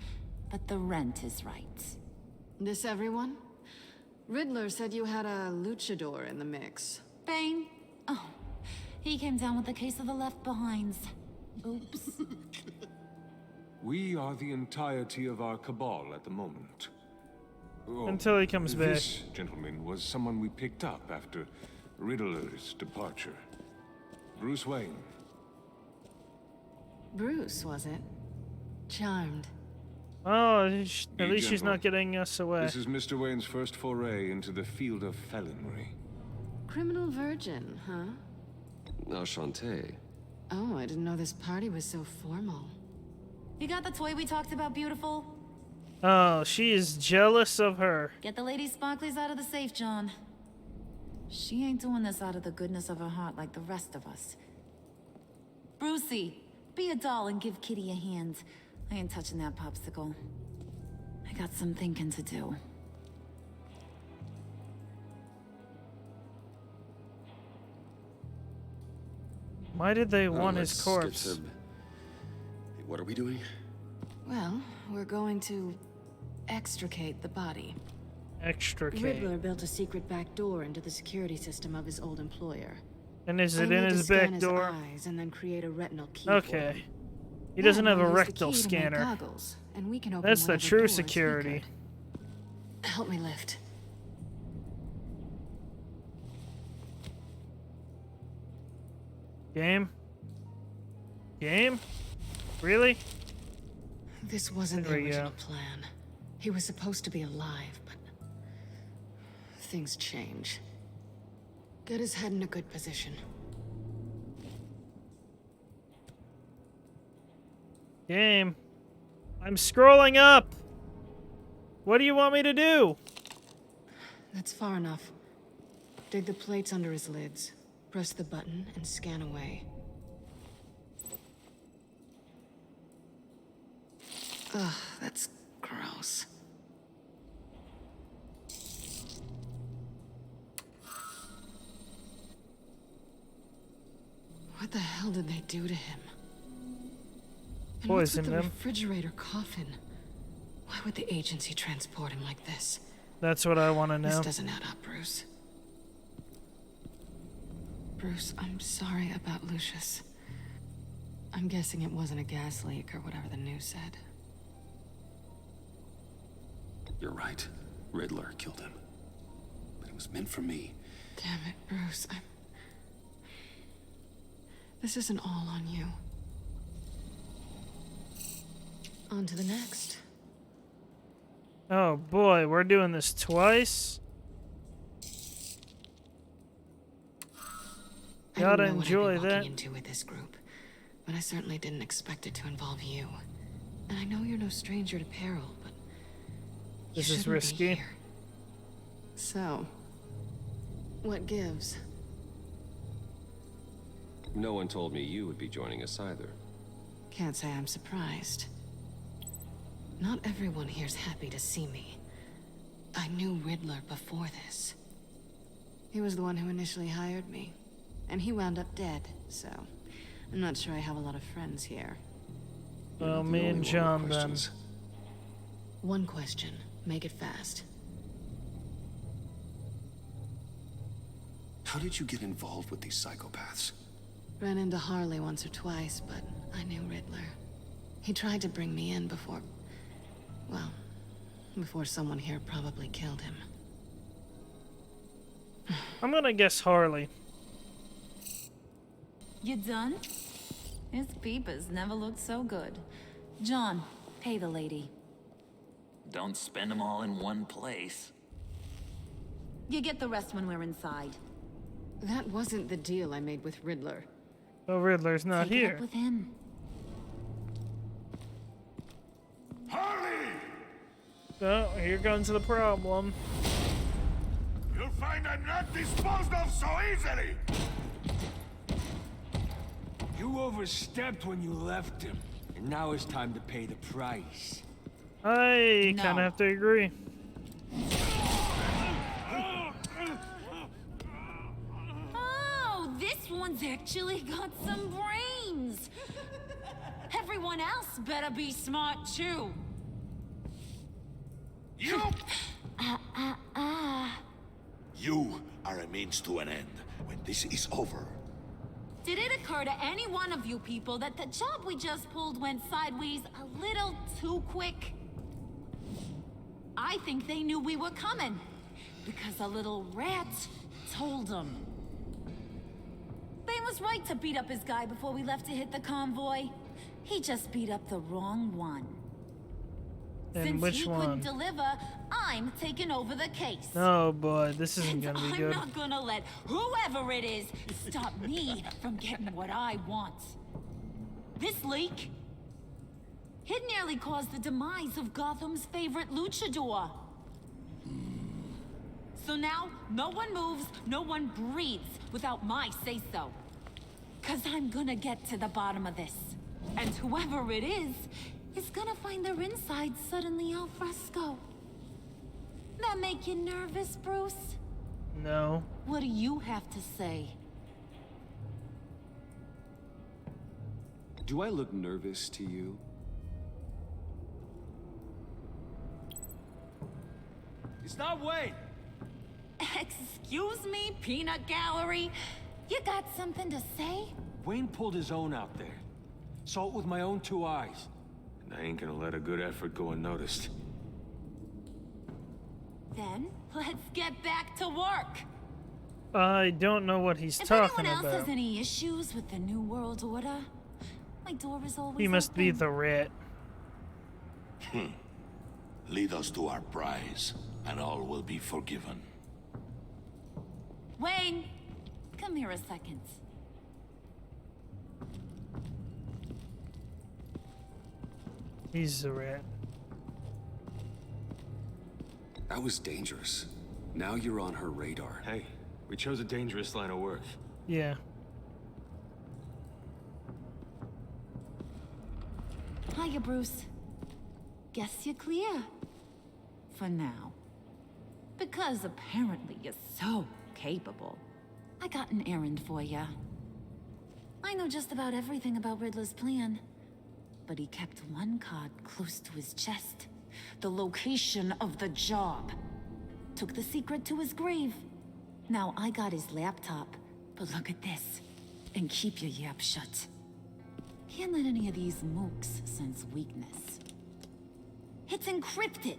but the rent is right.
This everyone? Riddler said you had a luchador in the mix.
Bane? Oh, he came down with a case of the left behinds. Oops.
We are the entirety of our cabal at the moment. Oh,
Until he comes back.
This gentleman was someone we picked up after Riddler's departure. Bruce Wayne.
Bruce, was it? Charmed.
Oh, at
Be
least she's
gentle.
not getting us away.
This is Mr. Wayne's first foray into the field of felonry.
Criminal virgin, huh?
Enchanté.
Oh, I didn't know this party was so formal.
You got the toy we talked about, beautiful?
Oh, she is jealous of her.
Get the lady sparklies out of the safe, John. She ain't doing this out of the goodness of her heart like the rest of us. Brucey, be a doll and give Kitty a hand. I ain't touching that popsicle. I got some thinking to do.
Why did they want his
Let's
corpse?
get to... What are we doing?
Well, we're going to extricate the body.
Extricate.
Riddler built a secret back door into the security system of his old employer.
And is
I
it
need
in
to
his
scan
back door?
eyes and then create a retinal key for
Okay.
him.
He doesn't
Then
have a
we'll use the
rectal
key to make
scanner.
goggles, and we can open
That's the
whatever
true
doors we
security.
could. Help me lift.
Game? Game? Really?
This wasn't
There
the
we
original
go.
plan. He was supposed to be alive, but things change. Get his head in a good position.
Game. I'm scrolling up. What do you want me to do?
That's far enough. Dig the plates under his lids. Press the button and scan away. Ugh, that's gross. What the hell did they do to him? And what's with
Poisoned
the
him.
refrigerator coffin? Why would the agency transport him like this?
That's what I want to
This
know.
doesn't add up, Bruce. Bruce, I'm sorry about Lucius. I'm guessing it wasn't a gas leak or whatever the news said.
You're right. Riddler killed him. But it was meant for me.
Damn it, Bruce. This isn't all on you. On to the next.
Oh boy, we're doing this twice?
I
Gotta
don't know
enjoy
what I'd be
that.
walking into with this group, but I certainly didn't expect it to involve you. And I know you're no stranger to peril, but you
This is
shouldn't be
risky.
here. So, what gives?
No one told me you would be joining us either.
Can't say I'm surprised. Not everyone here's happy to see me. I knew Riddler before this. He was the one who initially hired me. And he wound up dead, so I'm not sure I have a lot of friends here.
Well, me and John then.
One question. Make it fast.
How did you get involved with these psychopaths?
Ran into Harley once or twice, but I knew Riddler. He tried to bring me in before... well, before someone here probably killed him.
I'm gonna guess Harley.
You done? His peepers never looked so good. John, pay the lady.
Don't spend them all in one place.
You get the rest when we're inside.
That wasn't the deal I made with Riddler.
Oh, Riddler's not
Take it
here.
up with him.
Oh, here comes the problem.
You'll find I'm not disposed of so easily!
You overstepped when you left him, and now it's time to pay the price.
I kind of have to agree.
Oh, this one's actually got some brains. Everyone else better be smart too.
You! You are a means to an end. When this is over,
Did it occur to any one of you people that the job we just pulled went sideways a little too quick? I think they knew we were coming, because a little rat told them. They Wayne was right to beat up his guy before we left to hit the convoy. He just beat up the wrong one.
And
Since
which
he
one?
couldn't deliver, I'm taking over the case.
Oh boy, this isn't
And
gonna be
I'm
good.
not gonna let whoever it is stop me from getting what I want. This leak, it nearly caused the demise of Gotham's favorite luchador. So now, no one moves, no one breathes without my say-so. 'Cause I'm gonna get to the bottom of this. And whoever it is gonna find their insides suddenly al fresco. That make you nervous, Bruce?
No.
What do you have to say?
Do I look nervous to you?
It's not Wayne.
Excuse me, peanut gallery? You got something to say?
Wayne pulled his own out there. Saw it with my own 2 eyes.
And I ain't gonna let a good effort go unnoticed.
Then, let's get back to work.
I don't know what he's
If
talking
anyone else
about.
has any issues with the New World Order, my door is always
He must be
open.
the rat.
Lead us to our prize, and all will be forgiven.
Wayne, come here a second.
He's the rat.
That was dangerous. Now you're on her radar.
Hey, we chose a dangerous line of work.
Yeah.
Hiya, Bruce. Guess you're clear. For now. Because apparently you're so capable. I got an errand for you. I know just about everything about Riddler's plan. But he kept one card close to his chest. The location of the job. Took the secret to his grave. Now I got his laptop. But look at this. And keep your yap shut. Can't let any of these mooks sense weakness. It's encrypted.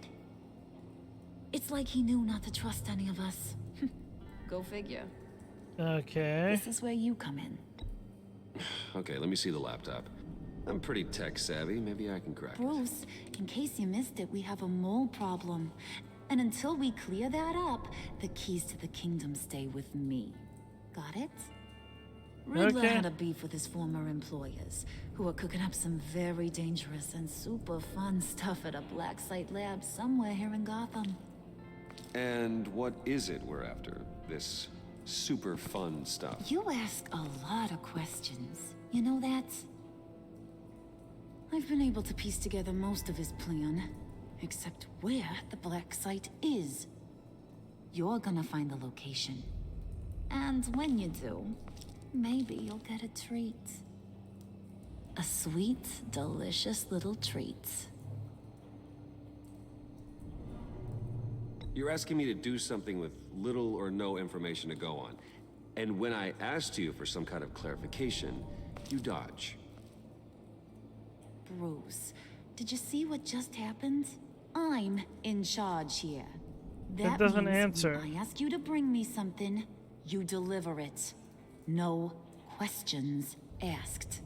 It's like he knew not to trust any of us. Go figure.
Okay.
This is where you come in.
Okay, let me see the laptop. I'm pretty tech savvy. Maybe I can crack it.
Bruce, in case you missed it, we have a mole problem. And until we clear that up, the keys to the kingdom stay with me. Got it? Riddler
Okay.
had a beef with his former employers, who are cooking up some very dangerous and super fun stuff at a black site lab somewhere here in Gotham.
And what is it we're after? This super fun stuff.
You ask a lot of questions. You know that? I've been able to piece together most of his plan, except where the black site is. You're gonna find the location. And when you do, maybe you'll get a treat. A sweet, delicious little treat.
You're asking me to do something with little or no information to go on. And when I asked you for some kind of clarification, you dodge.
Bruce, did you see what just happened? I'm in charge here.
That doesn't
means
answer.
when I ask you to bring me something, you deliver it. No questions asked.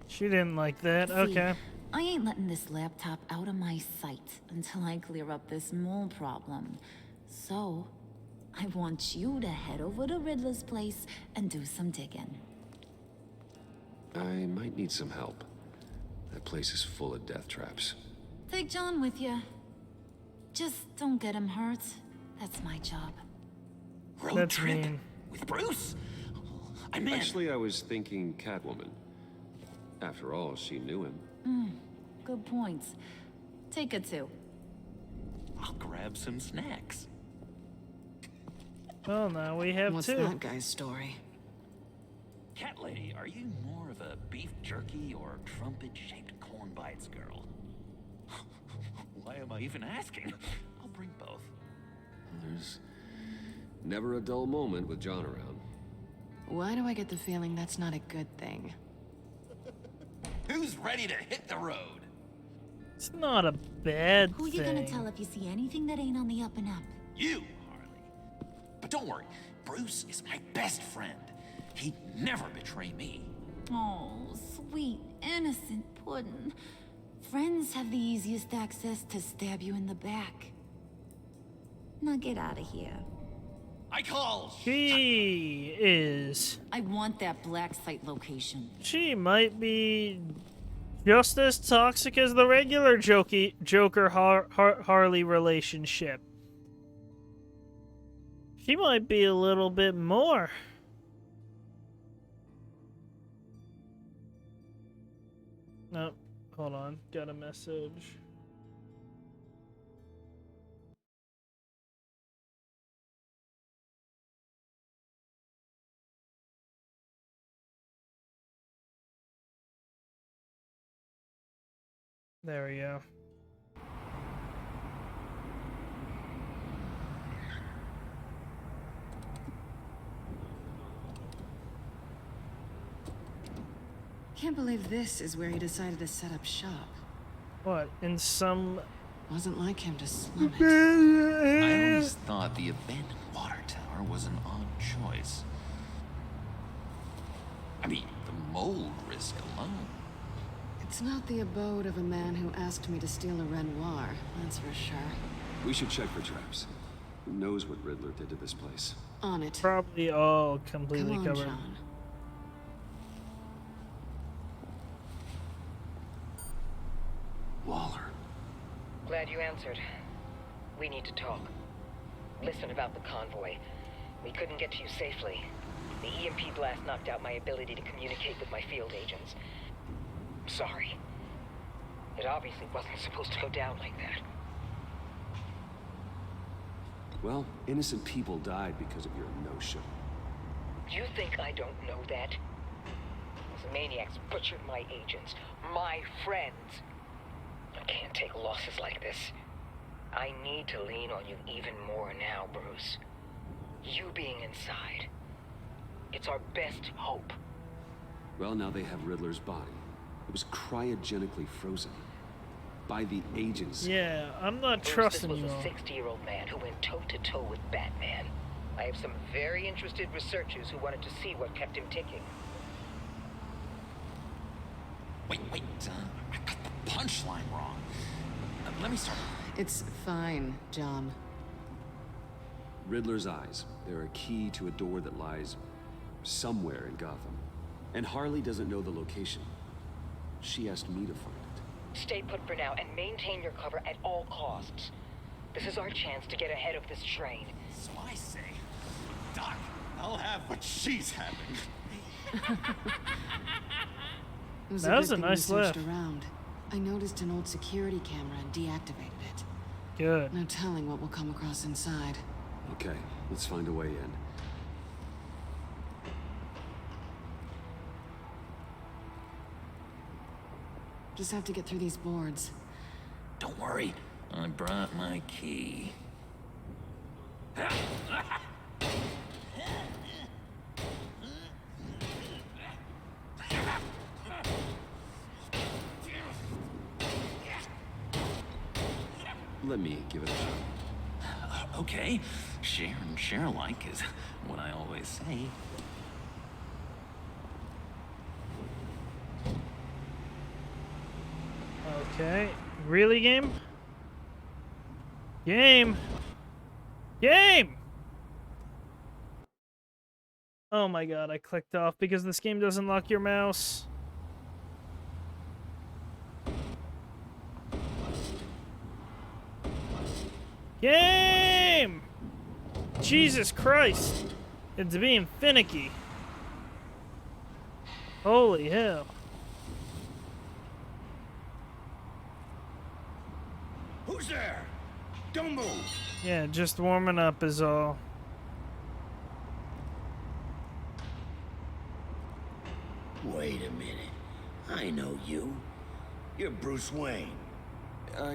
She didn't like that.
See,
Okay.
I ain't letting this laptop out of my sight until I clear up this mole problem. So, I want you to head over to Riddler's place and do some digging.
I might need some help. That place is full of death traps.
Take John with you. Just don't get him hurt. That's my job.
Road
That's
trip
mean.
with Bruce? I'm in.
Actually, I was thinking Catwoman. After all, she knew him.
Good points. Take it too.
I'll grab some snacks.
Well, now we have
What's
two.
that guy's story?
Cat lady, are you more of a beef jerky or trumpet-shaped corn bites girl? Why am I even asking? I'll bring both.
There's never a dull moment with John around.
Why do I get the feeling that's not a good thing?
Who's ready to hit the road?
It's not a bad
Who
thing.
you gonna tell if you see anything that ain't on the up and up?
You, Harley. But don't worry, Bruce is my best friend. He'd never betray me.
Oh, sweet, innocent Puddin'. Friends have the easiest access to stab you in the back. Now get out of here.
I call.
She is.
I want that black site location.
She might be just as toxic as the regular Joker Harley relationship. She might be a little bit more. No, hold on. Got a message. There we go.
Can't believe this is where he decided to set up shop.
What, in some...
Wasn't like him to slum it.
I always thought the abandoned water tower was an odd choice. I mean, the mold risk alone.
It's not the abode of a man who asked me to steal a Renoir, that's for sure.
We should check for traps. Who knows what Riddler did to this place?
On it.
Probably all completely
Come on,
covered.
John.
Waller.
Glad you answered. We need to talk. Listen about the convoy. We couldn't get to you safely. The EMP blast knocked out my ability to communicate with my field agents. Sorry. It obviously wasn't supposed to go down like that.
Well, innocent people died because of your no-show.
You think I don't know that? Those maniacs butchered my agents, my friends. I can't take losses like this. I need to lean on you even more now, Bruce. You being inside. It's our best hope.
Well, now they have Riddler's body. It was cryogenically frozen. By the agency.
Yeah, I'm not
Bruce,
trusting
this
you
was
all.
a 60-year-old man who went toe-to-toe with Batman. I have some very interested researchers who wanted to see what kept him ticking.
Wait, I got the punchline wrong. Let me start.
It's fine, John.
Riddler's eyes. They're a key to a door that lies somewhere in Gotham. And Harley doesn't know the location. She asked me to find it.
Stay put for now and maintain your cover at all costs. This is our chance to get ahead of this train.
So I say, Doc, I'll have what she's having.
It was
That was a
good thing we
nice
searched
laugh.
around. I noticed an old security camera and deactivated it.
Good.
No telling what we'll come across inside.
Okay, let's find a way in.
Just have to get through these boards.
Don't worry, I brought my key.
Let me give it a shot.
Okay, share and share alike is what I always say.
Okay. Really, game? Game! Game! Oh my god, I clicked off because this game doesn't lock your mouse. Game! Jesus Christ. It's being finicky. Holy hell.
Who's there? Don't move.
Yeah, just warming up is all.
Wait a minute. I know you. You're Bruce Wayne.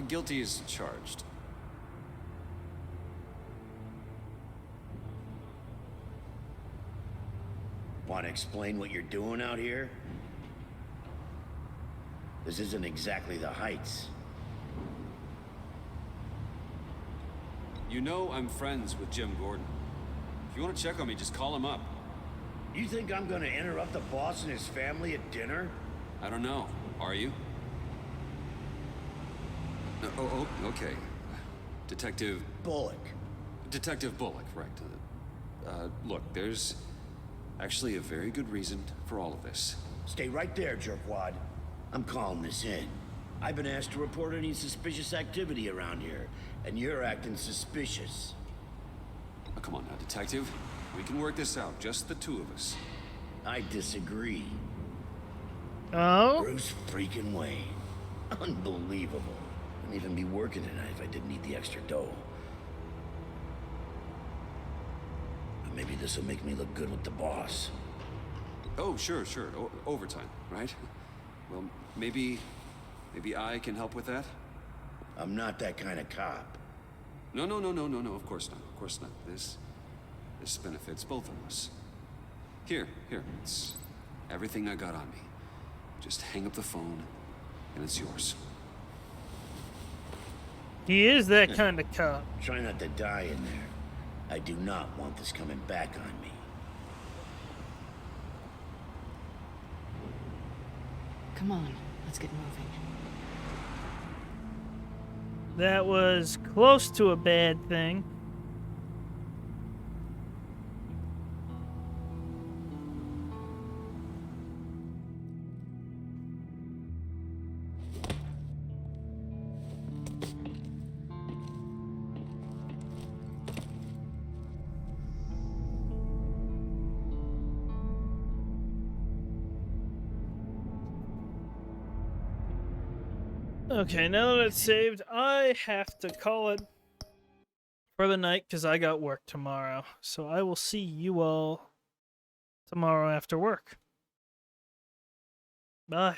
Guilty as charged.
Want to explain what you're doing out here? This isn't exactly the Heights.
You know I'm friends with Jim Gordon. If you want to check on me, just call him up.
You think I'm gonna interrupt the boss and his family at dinner?
I don't know. Are you? Oh, okay. Detective...
Bullock.
Detective Bullock, right. Look, there's actually a very good reason for all of this.
Stay right there, jerkwad. I'm calling this in. I've been asked to report any suspicious activity around here, and you're acting suspicious.
Oh, come on now, Detective. We can work this out, just the two of us.
I disagree.
Oh?
Bruce freaking Wayne. Unbelievable. Wouldn't even be working tonight if I didn't need the extra dough. But maybe this'll make me look good with the boss.
Oh, sure. Overtime, right? Well, maybe I can help with that?
I'm not that kind of cop.
No, of course not. Of course not. This benefits both of us. Here, it's everything I got on me. Just hang up the phone, and it's yours.
He is that kind of cop.
Try not to die in there. I do not want this coming back on me.
Come on, let's get moving.
That was close to a bad thing. Okay, now that it's saved, I have to call it for the night because I got work tomorrow. So I will see you all tomorrow after work. Bye.